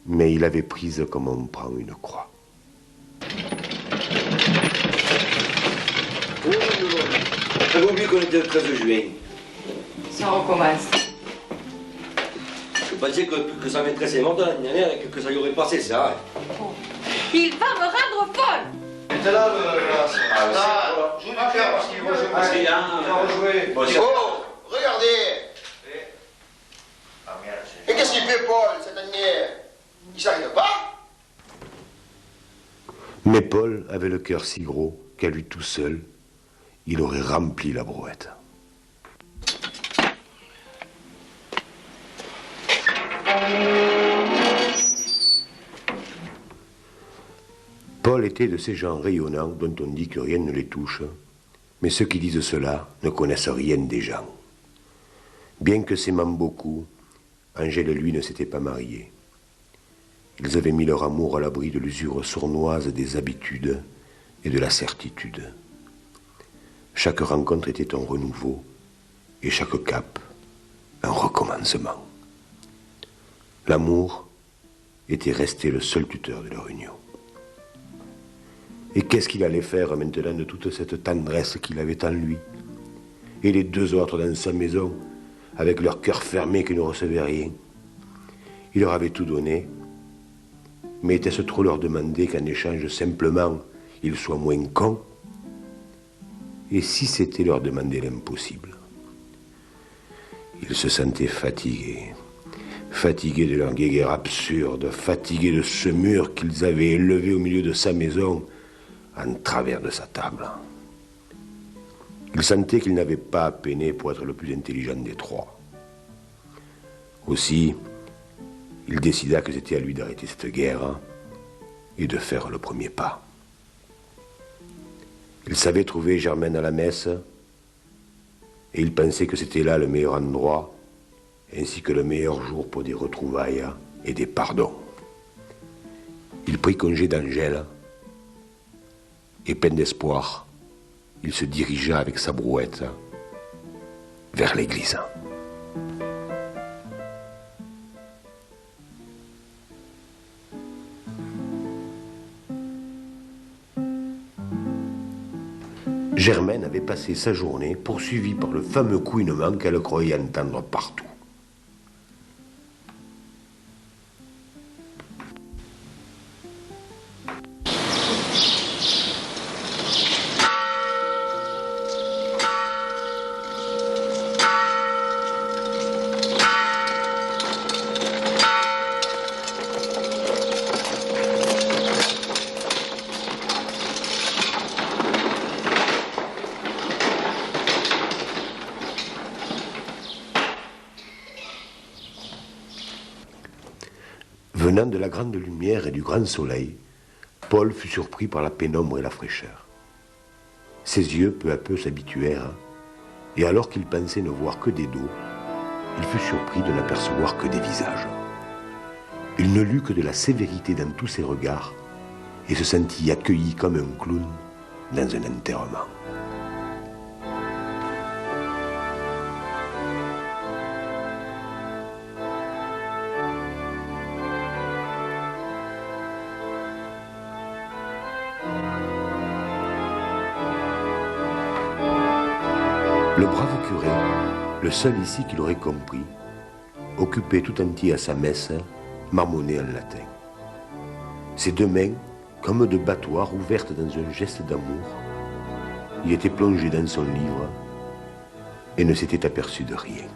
Speaker 2: Mais il avait prise comme on prend une croix.
Speaker 11: J'avais oublié qu'on était le 13 juin.
Speaker 8: Ça recommence.
Speaker 11: Je pensais que sa maîtresse est morte l'année dernière et que ça y aurait passé, ça.
Speaker 8: Il va me rendre folle.
Speaker 7: C'était là le glace. Ah, joue du cœur parce qu'il va jouer. Il va rejouer. Oh, regardez. Et qu'est-ce qu'il fait, Paul, cette année? Il s'arrête pas?
Speaker 2: Mais Paul avait le cœur si gros qu'à lui tout seul, il aurait rempli la brouette. Paul était de ces gens rayonnants dont on dit que rien ne les touche, mais ceux qui disent cela ne connaissent rien des gens. Bien que s'aimant beaucoup, Angèle et lui ne s'étaient pas mariés. Ils avaient mis leur amour à l'abri de l'usure sournoise des habitudes et de la certitude. Chaque rencontre était un renouveau et chaque cap un recommencement. L'amour était resté le seul tuteur de leur union. Et qu'est-ce qu'il allait faire maintenant de toute cette tendresse qu'il avait en lui? Et les deux autres dans sa maison, avec leur cœur fermé qui ne recevait rien. Il leur avait tout donné, mais était-ce trop leur demander qu'en échange simplement ils soient moins cons? Et si c'était leur demander l'impossible? Ils se sentaient fatigués, fatigués de leur guéguerre absurde, fatigués de ce mur qu'ils avaient élevé au milieu de sa maison, en travers de sa table. Il sentait qu'il n'avait pas à peiner pour être le plus intelligent des trois. Aussi, il décida que c'était à lui d'arrêter cette guerre et de faire le premier pas. Il savait trouver Germaine à la messe et il pensait que c'était là le meilleur endroit ainsi que le meilleur jour pour des retrouvailles et des pardons. Il prit congé d'Angèle et plein d'espoir, il se dirigea avec sa brouette vers l'église. Germaine avait passé sa journée poursuivie par le fameux couinement qu'elle croyait entendre partout. Venant de la grande lumière et du grand soleil, Paul fut surpris par la pénombre et la fraîcheur. Ses yeux peu à peu s'habituèrent, et alors qu'il pensait ne voir que des dos, il fut surpris de n'apercevoir que des visages. Il ne lut que de la sévérité dans tous ses regards, et se sentit accueilli comme un clown dans un enterrement. Le brave curé, le seul ici qui l'aurait compris, occupé tout entier à sa messe, marmonnait en latin. Ses deux mains, comme deux battoirs ouvertes dans un geste d'amour, il était plongé dans son livre et ne s'était aperçu de rien.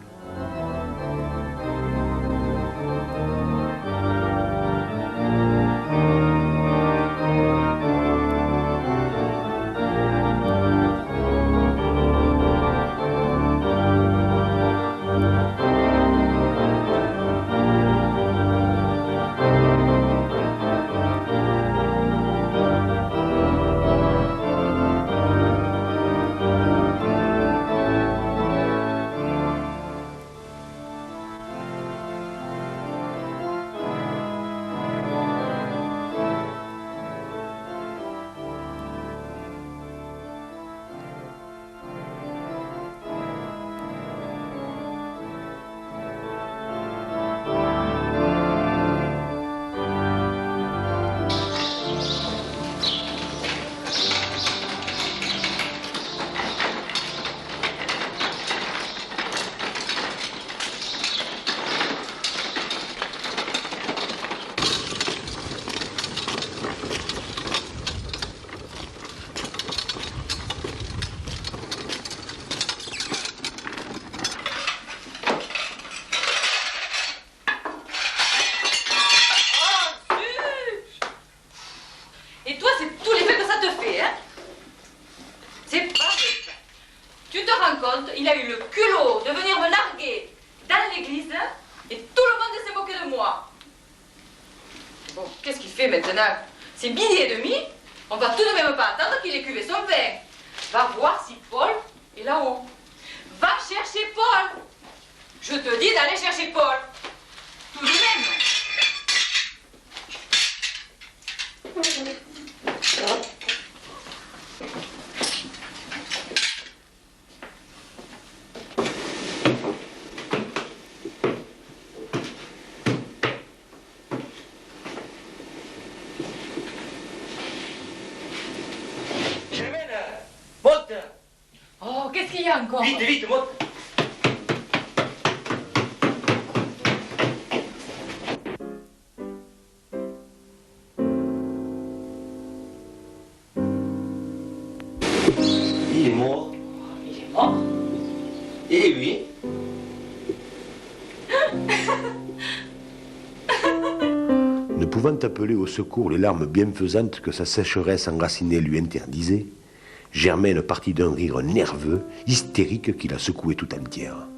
Speaker 8: Il a eu le culot de venir me larguer dans l'église et tout le monde s'est moqué de moi. Bon, qu'est-ce qu'il fait maintenant? C'est midi et demi, on va tout de même pas attendre qu'il ait cuvé son vin. Va voir si Paul est là-haut. Va chercher Paul. Je te dis d'aller chercher Paul. Tout de même. encore.
Speaker 11: Vite, vite, monte. Il est mort.
Speaker 8: Il est mort.
Speaker 11: Et lui?
Speaker 2: Ne pouvant appeler au secours les larmes bienfaisantes que sa sécheresse enracinée lui interdisait, Germaine partit d'un rire nerveux, hystérique qui la secouait tout entière.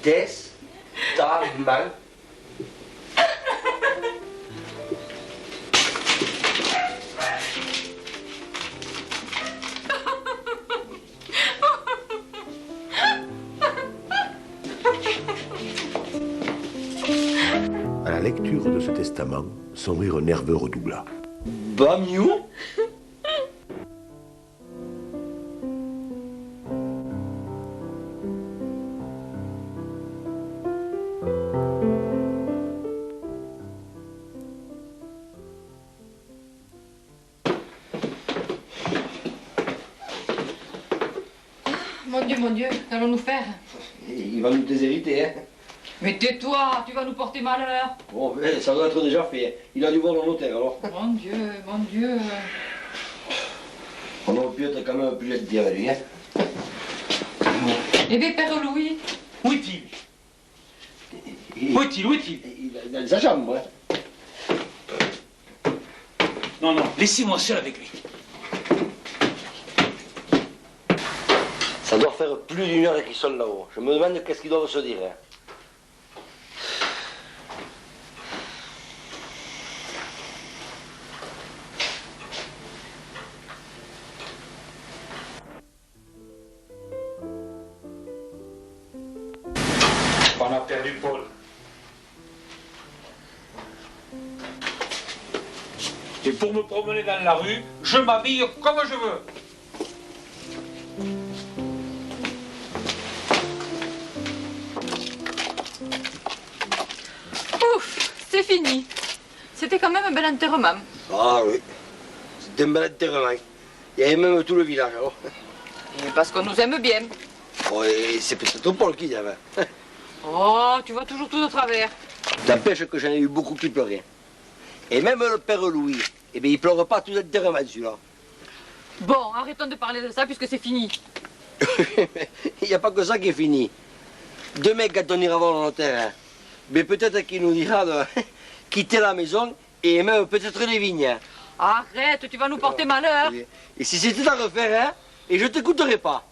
Speaker 11: Testament.
Speaker 2: À la lecture de ce testament, son rire nerveux redoubla.
Speaker 11: Bamiou?
Speaker 8: Mon Dieu, qu'allons-nous faire?
Speaker 11: Il va nous déshériter, hein.
Speaker 8: Mais tais-toi, tu vas nous porter malheur.
Speaker 11: Bon, mais ça doit être déjà fait. Il a dû voir le notaire, alors.
Speaker 8: Mon Dieu, mon Dieu.
Speaker 11: On aurait pu être quand même plus gentil avec lui, hein.
Speaker 8: Eh bien, Père Louis.
Speaker 9: Où est-il? Où est-il? Où est-il?
Speaker 11: Il est dans sa chambre, hein.
Speaker 9: Non, non, laissez-moi seul avec lui.
Speaker 11: Ça doit faire plus d'une heure qu'ils sont là-haut. Je me demande qu'est-ce qu'ils doivent se dire, hein.
Speaker 9: On a perdu Paul. Et pour me promener dans la rue, je m'habille comme je veux.
Speaker 8: Ouf, c'est fini. C'était quand même un bel enterrement.
Speaker 11: Ah oui, c'était un bel enterrement. Il y avait même tout le village, alors.
Speaker 8: Et parce qu'on nous aime bien.
Speaker 11: Oh, et c'est peut-être Paul qui y avait.
Speaker 8: Oh, tu vois toujours tout de travers.
Speaker 11: T'empêche que j'en ai eu beaucoup qui pleuraient. Et même le père Louis, eh bien, il pleure pas tout l'enterrement, celui-là.
Speaker 8: Bon, arrêtons de parler de ça puisque c'est fini.
Speaker 11: Il n'y a pas que ça qui est fini. Demain, quand on ira voir le notaire, hein, mais peut-être qu'il nous dira de quitter la maison et même peut-être les vignes.
Speaker 8: Arrête, tu vas nous porter malheur.
Speaker 11: Et si c'était à refaire, hein, et je t'écouterai pas.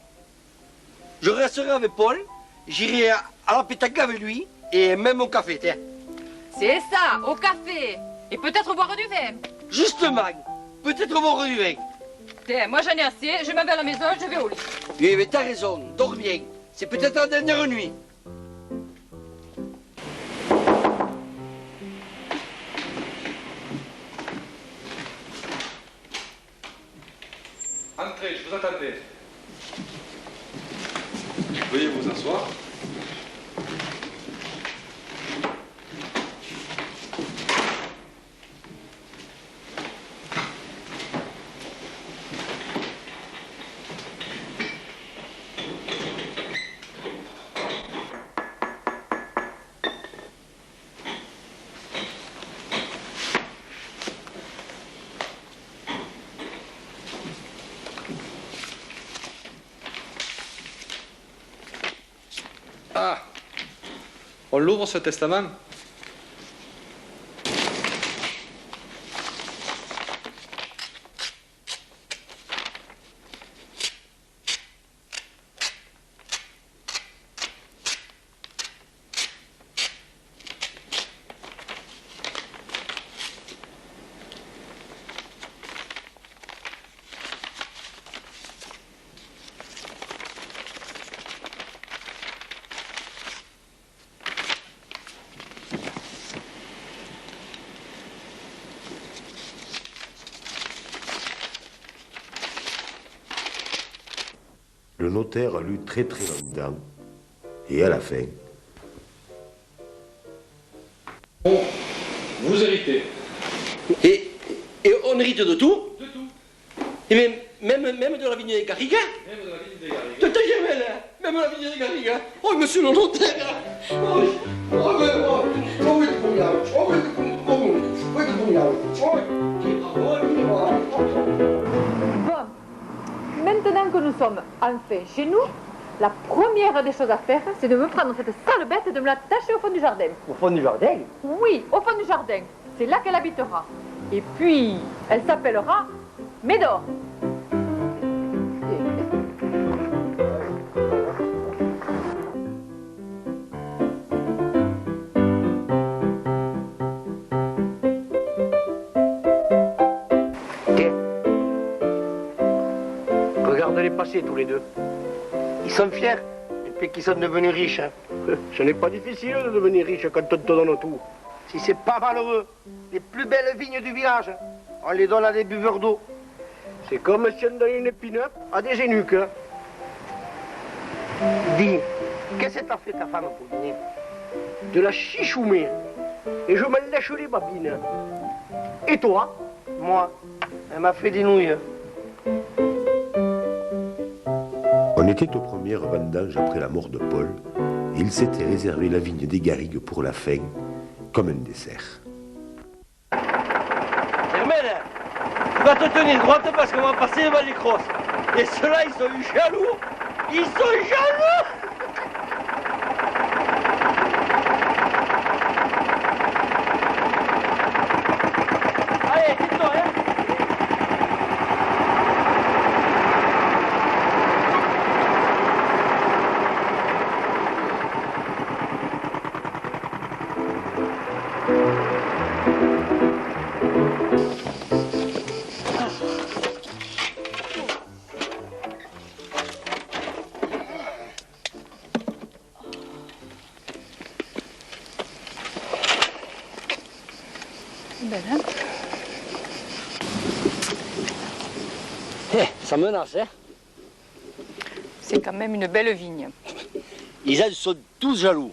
Speaker 11: Je resterai avec Paul, j'irai à la pétanque avec lui et même au café, tiens.
Speaker 8: C'est ça, au café. Et peut-être boire du vin.
Speaker 11: Justement, peut-être boire du vin.
Speaker 8: Tiens, moi j'en ai assez, je m'en vais à la maison, je vais au lit.
Speaker 11: Oui, mais t'as raison, dors bien. C'est peut-être la dernière nuit.
Speaker 12: Entrez, je vous attendais. Veuillez vous asseoir. Ah, on l'ouvre ce testament.
Speaker 2: Le notaire lut très longtemps, et à la fin...
Speaker 12: Vous héritez.
Speaker 11: Et on hérite de tout?
Speaker 12: De tout.
Speaker 11: Et même de la vigne des Carrigas?
Speaker 12: Même de la
Speaker 11: T'as jamais là, même la vigne des garrigues, hein. Oh, monsieur le notaire, hein. Oh, oui,
Speaker 4: Bon, maintenant que nous sommes enfin chez nous, la première des choses à faire, c'est de me prendre cette sale bête et de me l'attacher au fond du jardin.
Speaker 6: Au fond du jardin?
Speaker 4: Oui, au fond du jardin. C'est là qu'elle habitera. Et puis, elle s'appellera Médor.
Speaker 6: Tiens, regarde-les passer tous les deux. Ils sont fiers depuis qu'ils sont devenus riches. Hein. Ce n'est pas difficile de devenir riche quand on te donne tout. Si c'est pas malheureux, les plus belles vignes du village, on les donne à des buveurs d'eau. C'est comme si on donnait une épinette à des eunuques. Hein. Dis, qu'est-ce que t'as fait ta femme pour dîner? De la chichoumée. Et je me lèche les babines. Et toi? Moi, elle m'a fait des nouilles.
Speaker 2: On était aux premières vendanges après la mort de Paul, et il s'était réservé la vigne des garrigues pour la fin, comme un dessert.
Speaker 11: Germaine, tu vas te tenir droite parce qu'on va passer devant les crosses. Et ceux-là, ils sont jaloux. Ils sont jaloux. Allez, tais-toi, hein.
Speaker 4: Belle, hein?
Speaker 11: Ça menace, hein.
Speaker 4: C'est quand même une belle vigne.
Speaker 11: Les ânes sont tous jaloux.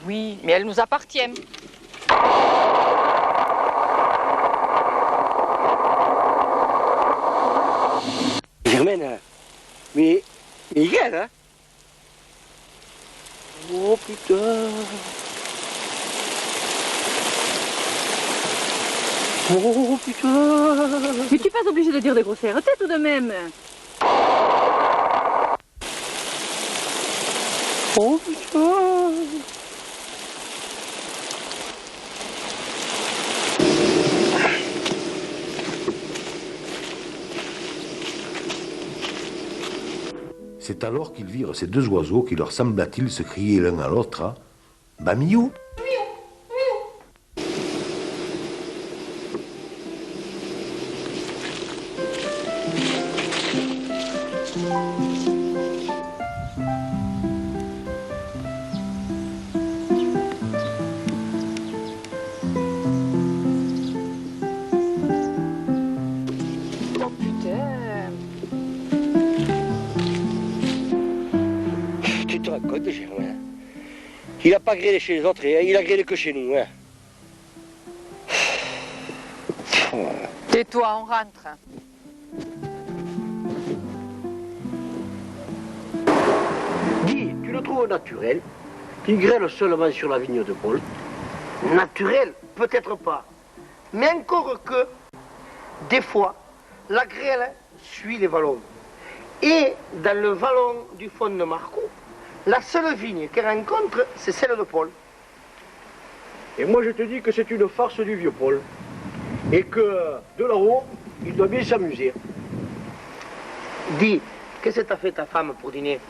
Speaker 4: Oui, mais elle nous appartient.
Speaker 11: Germaine, mais Miguel, hein. Oh putain. Oh putain.
Speaker 10: Mais tu n'es pas obligé de dire des grossièretés tout de même.
Speaker 11: Oh putain.
Speaker 2: C'est alors qu'ils virent ces deux oiseaux qui leur sembla-t-il se crier l'un à l'autre, hein, Bamiou.
Speaker 4: Oh putain.
Speaker 11: Tu te racontes, Germain. Il n'a pas grêlé chez les autres, il a grêlé que chez nous. Hein.
Speaker 4: Tais-toi, on rentre.
Speaker 6: Dis, tu le trouves naturel qu'il grêle seulement sur la vigne de Paul? Naturel, peut-être pas. Mais encore que, des fois, la grêle suit les vallons. Et dans le vallon du fond de Marco, la seule vigne qu'elle rencontre, c'est celle de Paul. Et moi, je te dis que c'est une farce du vieux Paul. Et que, de là-haut, il doit bien s'amuser. Dis, qu'est-ce que t'as fait ta femme pour dîner?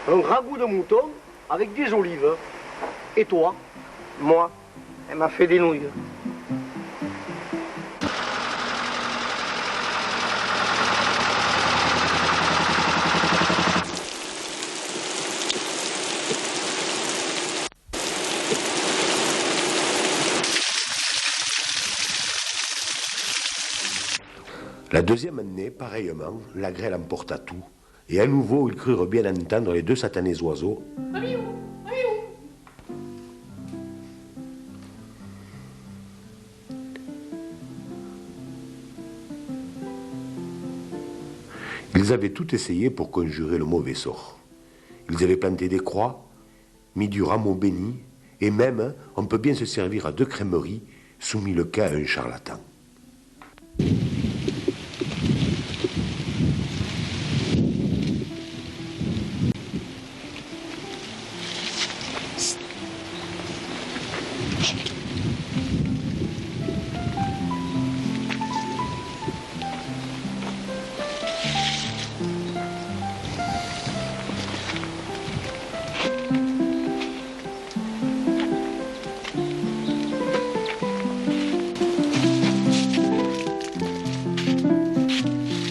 Speaker 6: Un ragoût de mouton avec des olives. Et toi? Moi, elle m'a fait des nouilles.
Speaker 2: La deuxième année, pareillement, la grêle emporta tout, et à nouveau ils crurent bien entendre les deux satanés oiseaux. Ils avaient tout essayé pour conjurer le mauvais sort. Ils avaient planté des croix, mis du rameau béni, et même, on peut bien se servir à 2 crèmeries, soumis le cas à un charlatan.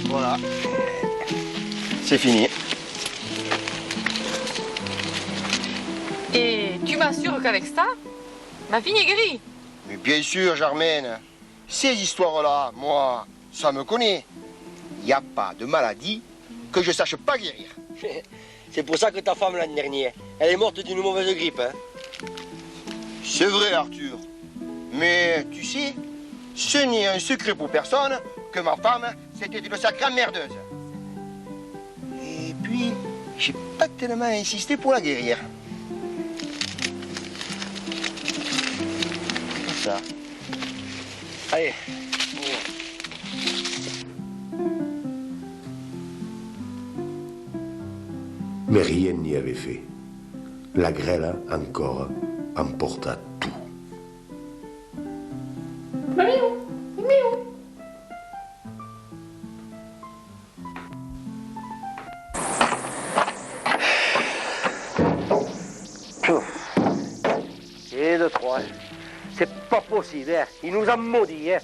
Speaker 11: Voilà. C'est fini.
Speaker 8: Et tu m'assures qu'avec ça, ma fille est guérie.
Speaker 7: Mais bien sûr, Germaine. Ces histoires-là, moi, ça me connaît. Il n'y a pas de maladie que je sache pas guérir.
Speaker 11: C'est pour ça que ta femme l'année dernière, elle est morte d'une mauvaise grippe, hein.
Speaker 7: C'est vrai, Arthur. Mais tu sais, ce n'est un secret pour personne que ma femme, c'était une sacrée merdeuse. Et puis, j'ai pas tellement insisté pour la guérir. Comme ça.
Speaker 11: Allez.
Speaker 2: Mais rien n'y avait fait. La grêle, encore, emporta tout.
Speaker 6: Et 2, 3. C'est pas possible, hein. Il nous a maudits, hein.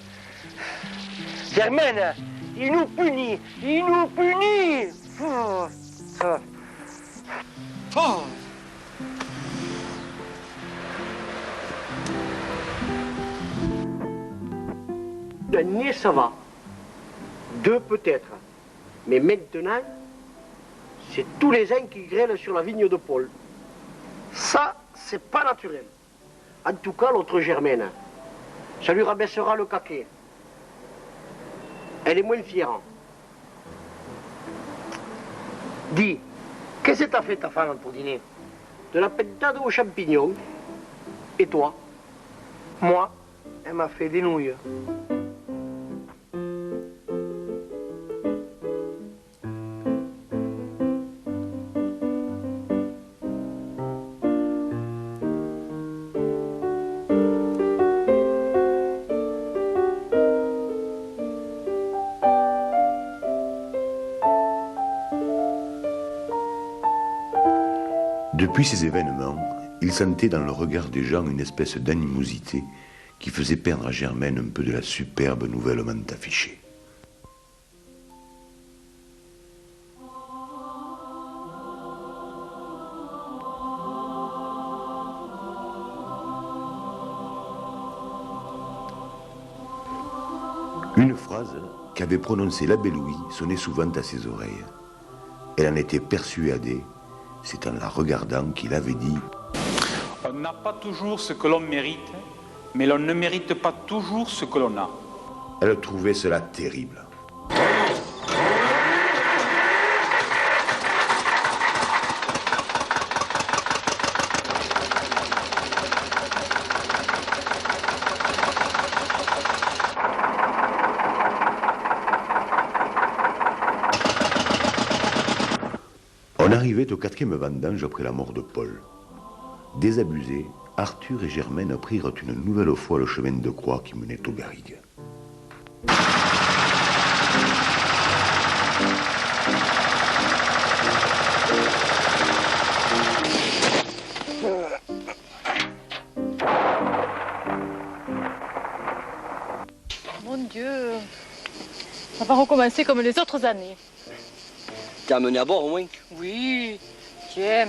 Speaker 6: Germaine, il nous punit. Il nous punit. Oh. Oh. Dernier, ça va. 2 peut-être. Mais maintenant, c'est tous les uns qui grêlent sur la vigne de Paul. Ça, c'est pas naturel. En tout cas, l'autre Germaine, ça lui rabaissera le caquet. Elle est moins fière. Dis, qu'est-ce que t'as fait ta femme pour dîner? De la pentade aux champignons. Et toi? Moi, elle m'a fait des nouilles.
Speaker 2: Depuis ces événements, il sentait dans le regard des gens une espèce d'animosité qui faisait perdre à Germaine un peu de la superbe nouvellement affichée. Une phrase qu'avait prononcée l'abbé Louis sonnait souvent à ses oreilles. Elle en était persuadée. C'est en la regardant qu'il avait dit
Speaker 9: « On n'a pas toujours ce que l'on mérite, mais l'on ne mérite pas toujours ce que l'on a. »
Speaker 2: Elle trouvait cela terrible. On arrivait au 4e vendange après la mort de Paul. Désabusés, Arthur et Germaine prirent une nouvelle fois le chemin de croix qui menait aux garrigues.
Speaker 8: Mon Dieu, ça va recommencer comme les autres années.
Speaker 11: T'es amené à bord au moins?
Speaker 8: Oui, tiens,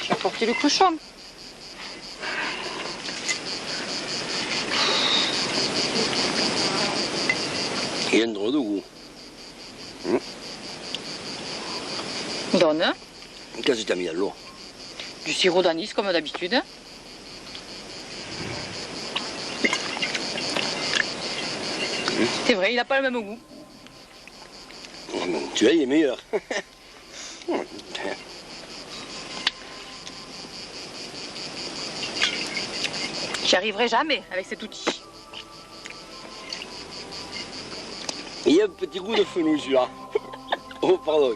Speaker 8: j'ai apporté le cochon.
Speaker 11: Il y a un drôle de goût.
Speaker 8: Donne. Hein?
Speaker 11: Qu'est-ce que t'as mis à l'eau?
Speaker 8: Du sirop d'anis comme d'habitude. C'est vrai, il n'a pas le même goût.
Speaker 11: Tu vois, il est meilleur.
Speaker 8: J'y arriverai jamais avec cet outil.
Speaker 11: Il y a un petit goût de fenouil, celui-là. Oh, pardon.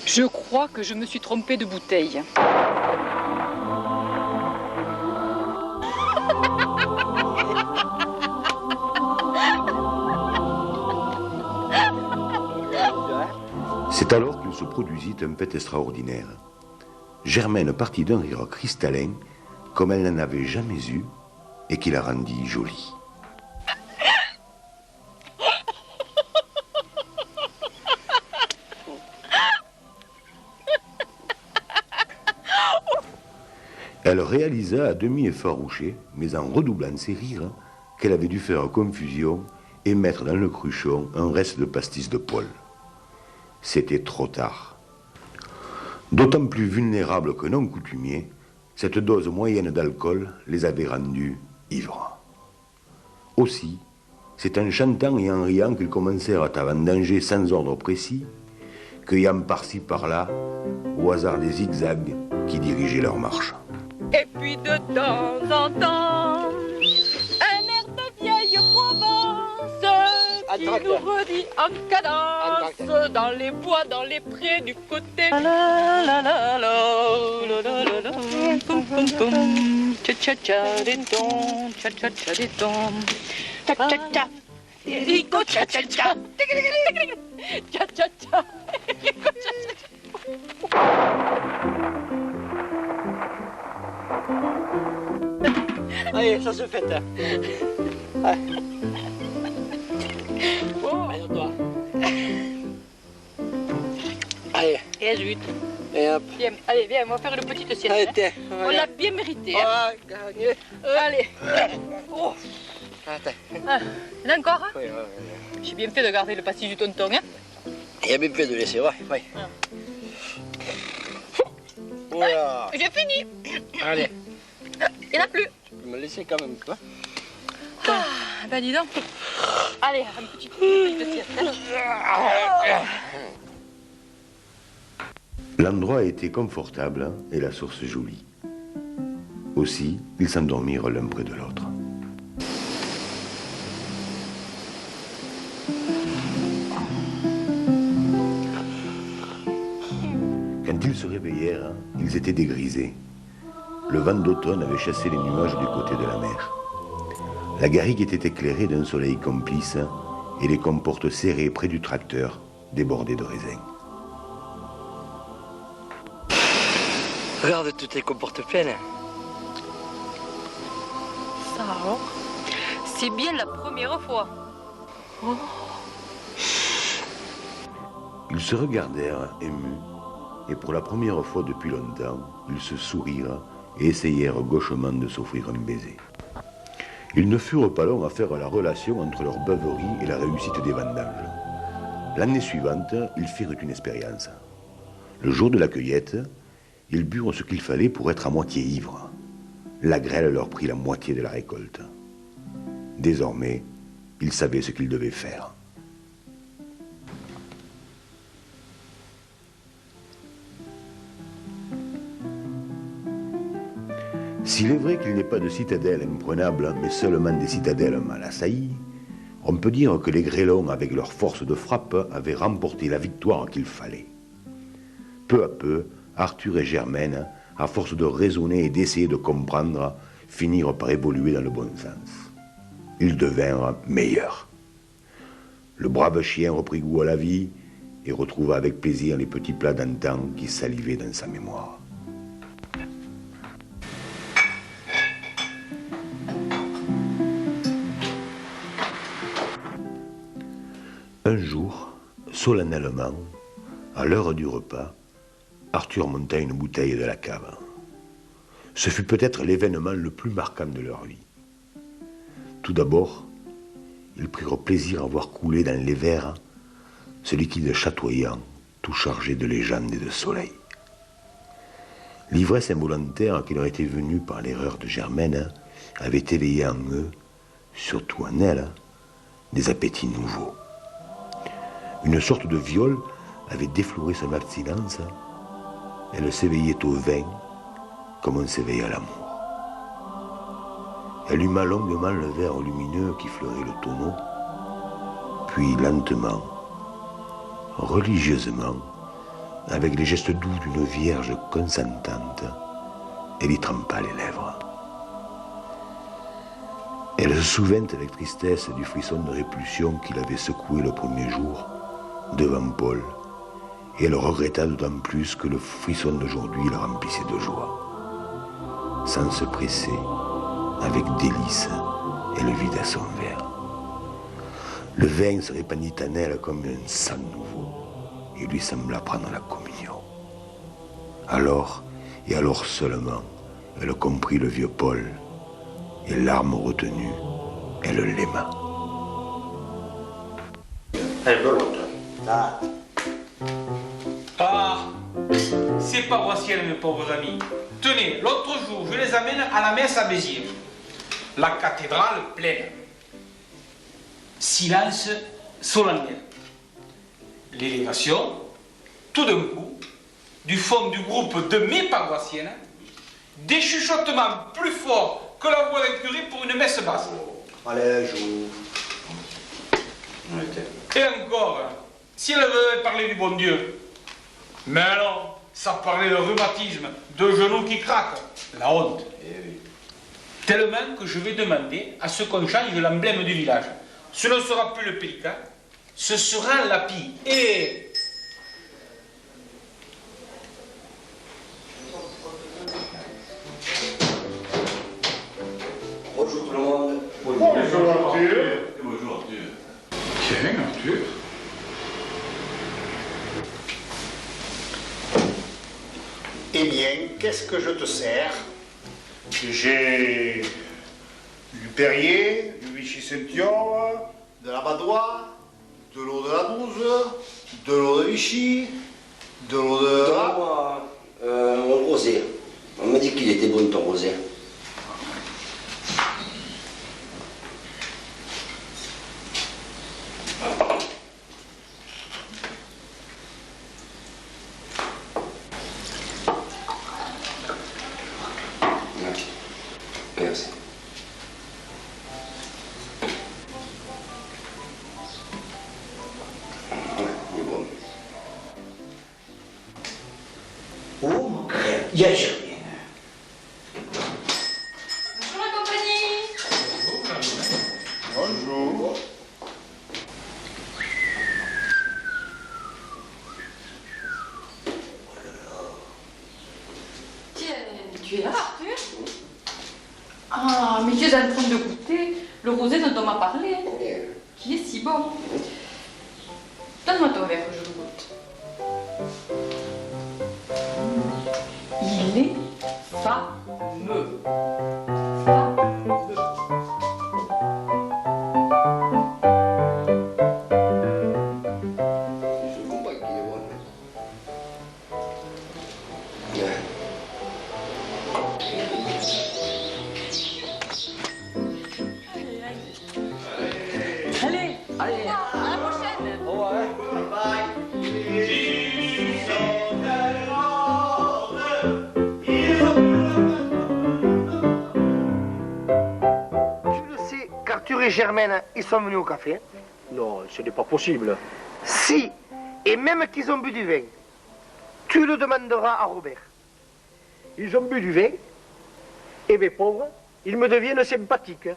Speaker 8: Je crois que je me suis trompée de bouteille.
Speaker 2: C'est alors qu'il se produisit un fait extraordinaire. Germaine partit d'un rire cristallin, comme elle n'en avait jamais eu, et qui la rendit jolie. Elle réalisa à demi effarouchée, mais en redoublant ses rires, qu'elle avait dû faire confusion et mettre dans le cruchon un reste de pastis de Paul. C'était trop tard. D'autant plus vulnérables que non coutumiers, cette dose moyenne d'alcool les avait rendus ivres. Aussi, c'est en chantant et en riant qu'ils commencèrent à vendanger sans ordre précis, cueillant par-ci par-là, au hasard des zigzags qui dirigeaient leur marche.
Speaker 8: Et puis de temps en temps, un air de vieille Provence qui nous redit en cadence dans les bois, dans les prés du côté. La la la la la la la, pom pom pom, cha cha cha des tons, cha cha cha des tons, cha cha cha, Rico cha cha cha, cha cha cha, Rico cha cha cha.
Speaker 11: Allez, ça se fête. Ah.
Speaker 8: Oh.
Speaker 11: Allez, toi. Allez.
Speaker 8: Et zut.
Speaker 11: Et hop.
Speaker 8: Bien. Allez, viens, on va faire une petite sieste.
Speaker 11: Allez,
Speaker 8: hein.
Speaker 11: tiens.
Speaker 8: On l'a bien mérité. Hein.
Speaker 11: Oh, gagné.
Speaker 8: Allez. Oh.
Speaker 11: Attends.
Speaker 8: Ah, il y en a encore, hein?
Speaker 11: Oui.
Speaker 8: J'ai bien fait de garder le pastis du tonton, hein?
Speaker 11: Il y a bien fait de laisser, ouais.
Speaker 8: Ah.
Speaker 11: Voilà.
Speaker 8: J'ai fini.
Speaker 11: Allez.
Speaker 8: Il n'y en a plus.
Speaker 11: Tu peux me laisser quand même, toi?
Speaker 8: Ah, ben dis donc. Allez, une petite sieste. Hein.
Speaker 2: L'endroit était confortable et la source jolie. Aussi, ils s'endormirent l'un près de l'autre. Quand ils se réveillèrent, ils étaient dégrisés. Le vent d'automne avait chassé les nuages du côté de la mer. La garrigue était éclairée d'un soleil complice et les comportes serrées près du tracteur débordaient de raisins.
Speaker 11: Regarde toutes les comportes pleines.
Speaker 8: Ça alors, c'est bien la première fois. Oh.
Speaker 2: Ils se regardèrent émus, et pour la première fois depuis longtemps, ils se sourirent et essayèrent gauchement de s'offrir un baiser. Ils ne furent pas longs à faire la relation entre leur beuverie et la réussite des vendanges. L'année suivante, ils firent une expérience. Le jour de la cueillette, ils burent ce qu'il fallait pour être à moitié ivres. La grêle leur prit la moitié de la récolte. Désormais, ils savaient ce qu'ils devaient faire. S'il est vrai qu'il n'est pas de citadelle imprenable, mais seulement des citadelles mal assaillies, on peut dire que les grêlons, avec leur force de frappe, avaient remporté la victoire qu'il fallait. Peu à peu, Arthur et Germaine, à force de raisonner et d'essayer de comprendre, finirent par évoluer dans le bon sens. Ils devinrent meilleurs. Le brave chien reprit goût à la vie et retrouva avec plaisir les petits plats d'antan qui salivaient dans sa mémoire. Un jour, solennellement, à l'heure du repas, Arthur monta une bouteille de la cave. Ce fut peut-être l'événement le plus marquant de leur vie. Tout d'abord, ils prirent plaisir à voir couler dans les verres ce liquide chatoyant, tout chargé de légendes et de soleil. L'ivresse involontaire qui leur était venue par l'erreur de Germaine avait éveillé en eux, surtout en elle, des appétits nouveaux. Une sorte de viol avait défloré son abstinence. Elle s'éveillait au vin comme on s'éveille à l'amour. Elle huma longuement le verre lumineux qui fleurait le tonneau, puis lentement, religieusement, avec les gestes doux d'une vierge consentante, elle y trempa les lèvres. Elle se souvint avec tristesse du frisson de répulsion qu'il avait secoué le premier jour devant Paul, et elle regretta d'autant plus que le frisson d'aujourd'hui la remplissait de joie. Sans se presser, avec délice, elle vida son verre. Le vin se répandit en elle comme un sang nouveau, et lui sembla prendre la communion. Alors, et alors seulement, elle comprit le vieux Paul, et l'arme retenue, elle l'aima.
Speaker 9: Ah, ces paroissiennes, mes pauvres amis. Tenez, l'autre jour, je les amène à la messe à Béziers. La cathédrale pleine. Silence solennel. L'élévation, tout d'un coup, du fond du groupe de mes paroissiennes, des chuchotements plus forts que la voix d'un curé pour une messe basse.
Speaker 5: Allez, joue.
Speaker 9: Et encore, si elle veut parler du bon Dieu. Mais non, ça parlait de rhumatisme, de genoux qui craquent. La honte. Tellement que je vais demander à ce qu'on change l'emblème du village. Ce ne sera plus le pélican, ce sera la pie. Et...
Speaker 11: Bonjour tout le monde.
Speaker 13: Bonjour Arthur.
Speaker 9: Bonjour Arthur. Tiens, Arthur.
Speaker 13: Eh bien, qu'est-ce que je te sers? J'ai du Perrier, du Vichy-Saint-Yor, de la Badois, de l'eau de la Douze, de l'eau de Vichy, de l'eau de...
Speaker 11: Donne-moi un rosé. On m'a dit qu'il était bon ton rosé. Merci. Il est bon.
Speaker 13: Oh, mon frère, il y a Germaine.
Speaker 8: Bonjour la compagnie.
Speaker 13: Bonjour.
Speaker 8: Tiens, tu es là, Arthur? Ah, mais tu es en train de goûter le rosé dont on m'a parlé, qui est si bon. Donne-moi ton verre que je le goûte. Il est fameux.
Speaker 11: Je comprends qu'il est bon.
Speaker 8: Allez, allez, à la prochaine.
Speaker 11: Au revoir.
Speaker 6: Tu le sais qu'Arthur et Germaine, ils sont venus au café?
Speaker 5: Non, ce n'est pas possible.
Speaker 6: Si, et même qu'ils ont bu du vin. Tu le demanderas à Robert.
Speaker 5: Ils ont bu du vin, et mes pauvres, ils me deviennent sympathiques.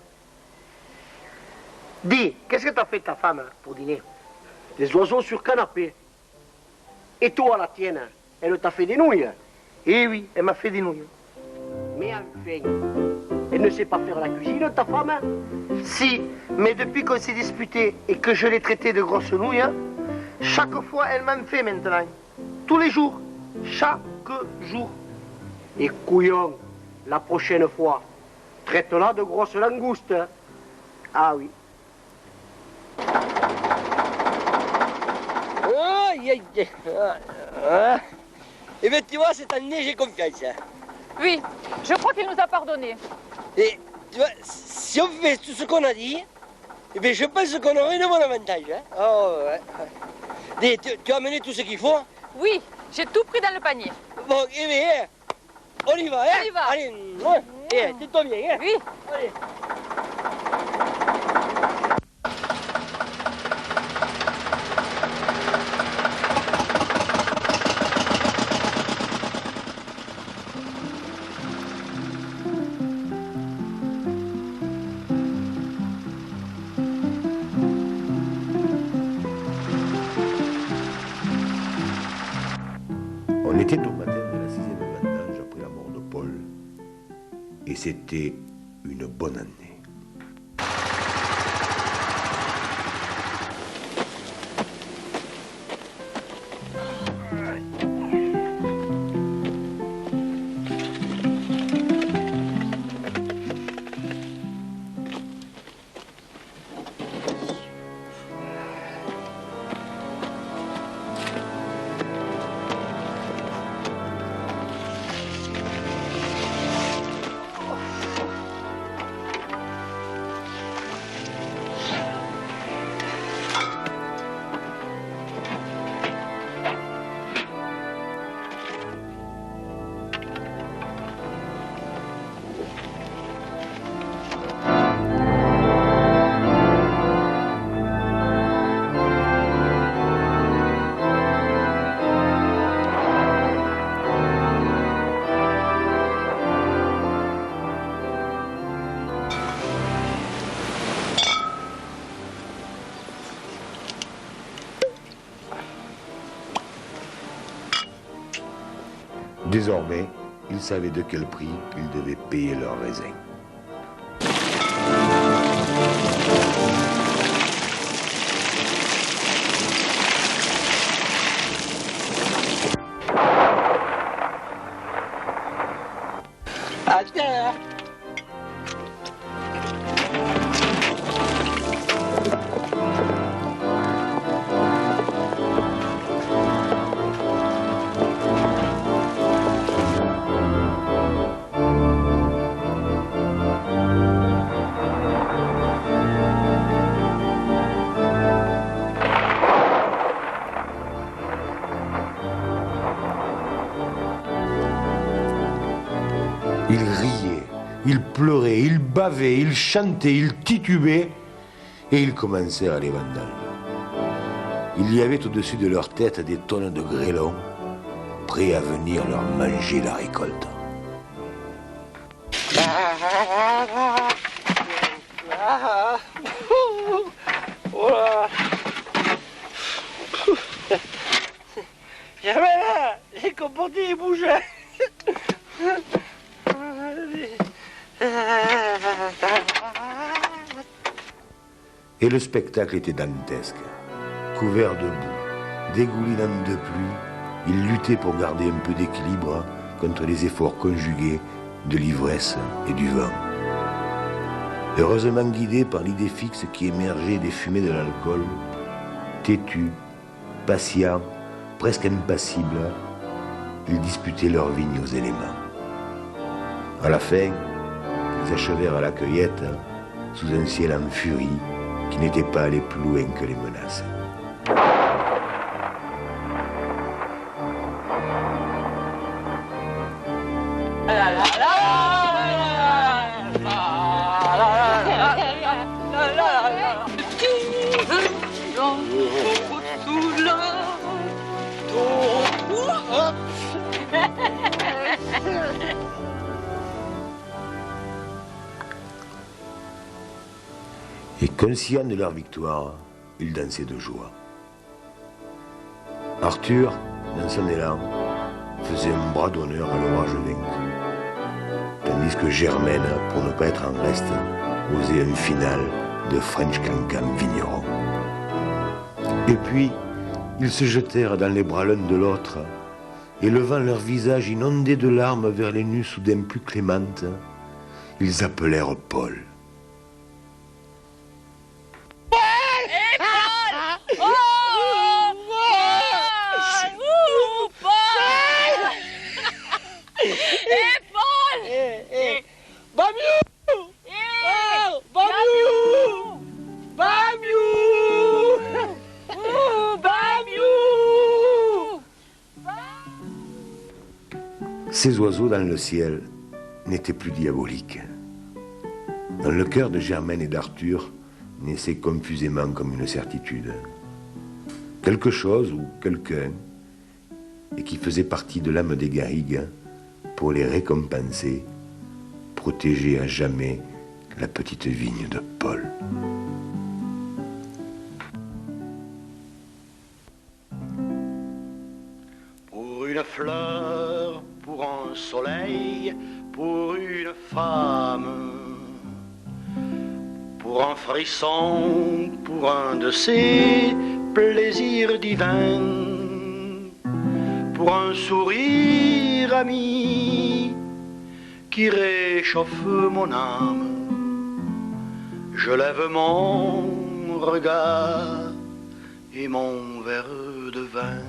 Speaker 6: Dis, qu'est-ce que t'as fait ta femme pour dîner?
Speaker 5: Les oiseaux sur canapé. Et toi, la tienne, elle t'a fait des nouilles.
Speaker 6: Eh oui, elle m'a fait des nouilles.
Speaker 5: Mais enfin, elle ne sait pas faire la cuisine, ta femme?
Speaker 6: Si, mais depuis qu'on s'est disputé et que je l'ai traitée de grosse nouille, chaque fois elle m'en fait maintenant. Tous les jours. Chaque jour.
Speaker 5: Et couillon, la prochaine fois, traite-la de grosses langoustes. Ah oui.
Speaker 11: Eh bien, tu vois, cette année, j'ai confiance.
Speaker 4: Oui, je crois qu'il nous a pardonné.
Speaker 11: Et, tu vois, si on fait tout ce qu'on a dit, eh bien, je pense qu'on aurait un bon avantage. Hein. Oh, ouais. Dis, tu as amené tout ce qu'il faut?
Speaker 4: Oui, j'ai tout pris dans le panier.
Speaker 11: Bon, eh bien, on y va, hein?
Speaker 4: On y va.
Speaker 11: Allez, tiens-toi bien, hein?
Speaker 4: Oui.
Speaker 11: Allez.
Speaker 2: On était au matin de la 6e vendange après la mort de Paul, et c'était une bonne année. Désormais, ils savaient de quel prix ils devaient payer leurs raisins. Ils riaient, ils pleuraient, ils bavaient, ils chantaient, ils titubaient, et ils commencèrent les vendanges. Il y avait au-dessus de leur tête des tonnes de grêlons, prêts à venir leur manger la récolte.
Speaker 11: Jamais là, j'ai comporté les bouches.
Speaker 2: Et le spectacle était dantesque. Couverts de boue, dégoulinant de pluie, ils luttaient pour garder un peu d'équilibre contre les efforts conjugués de l'ivresse et du vent. Heureusement guidés par l'idée fixe qui émergeait des fumées de l'alcool, têtus, patients, presque impassibles, ils disputaient leur vigne aux éléments. À la fin, ils achevèrent à la cueillette sous un ciel en furie qui n'était pas allé plus loin que les menaces. Et conscients de leur victoire, ils dansaient de joie. Arthur, dans son élan, faisait un bras d'honneur à l'orage vaincu, tandis que Germaine, pour ne pas être en reste, osait un final de French Cancan vigneron. Et puis, ils se jetèrent dans les bras l'un de l'autre, et levant leur visage inondé de larmes vers les nues soudain plus clémentes, ils appelèrent Paul.
Speaker 11: Bamiou!
Speaker 2: Ces oiseaux dans le ciel n'étaient plus diaboliques. Dans le cœur de Germaine et d'Arthur naissait confusément comme une certitude. Quelque chose ou quelqu'un, et qui faisait partie de l'âme des Garrigues, pour les récompenser, protéger à jamais la petite vigne de Paul.
Speaker 6: Pour une fleur, pour un soleil, pour une femme, pour un frisson, pour un de ces plaisirs divins, pour un sourire ami qui réchauffe mon âme, je lève mon regard et mon verre de vin.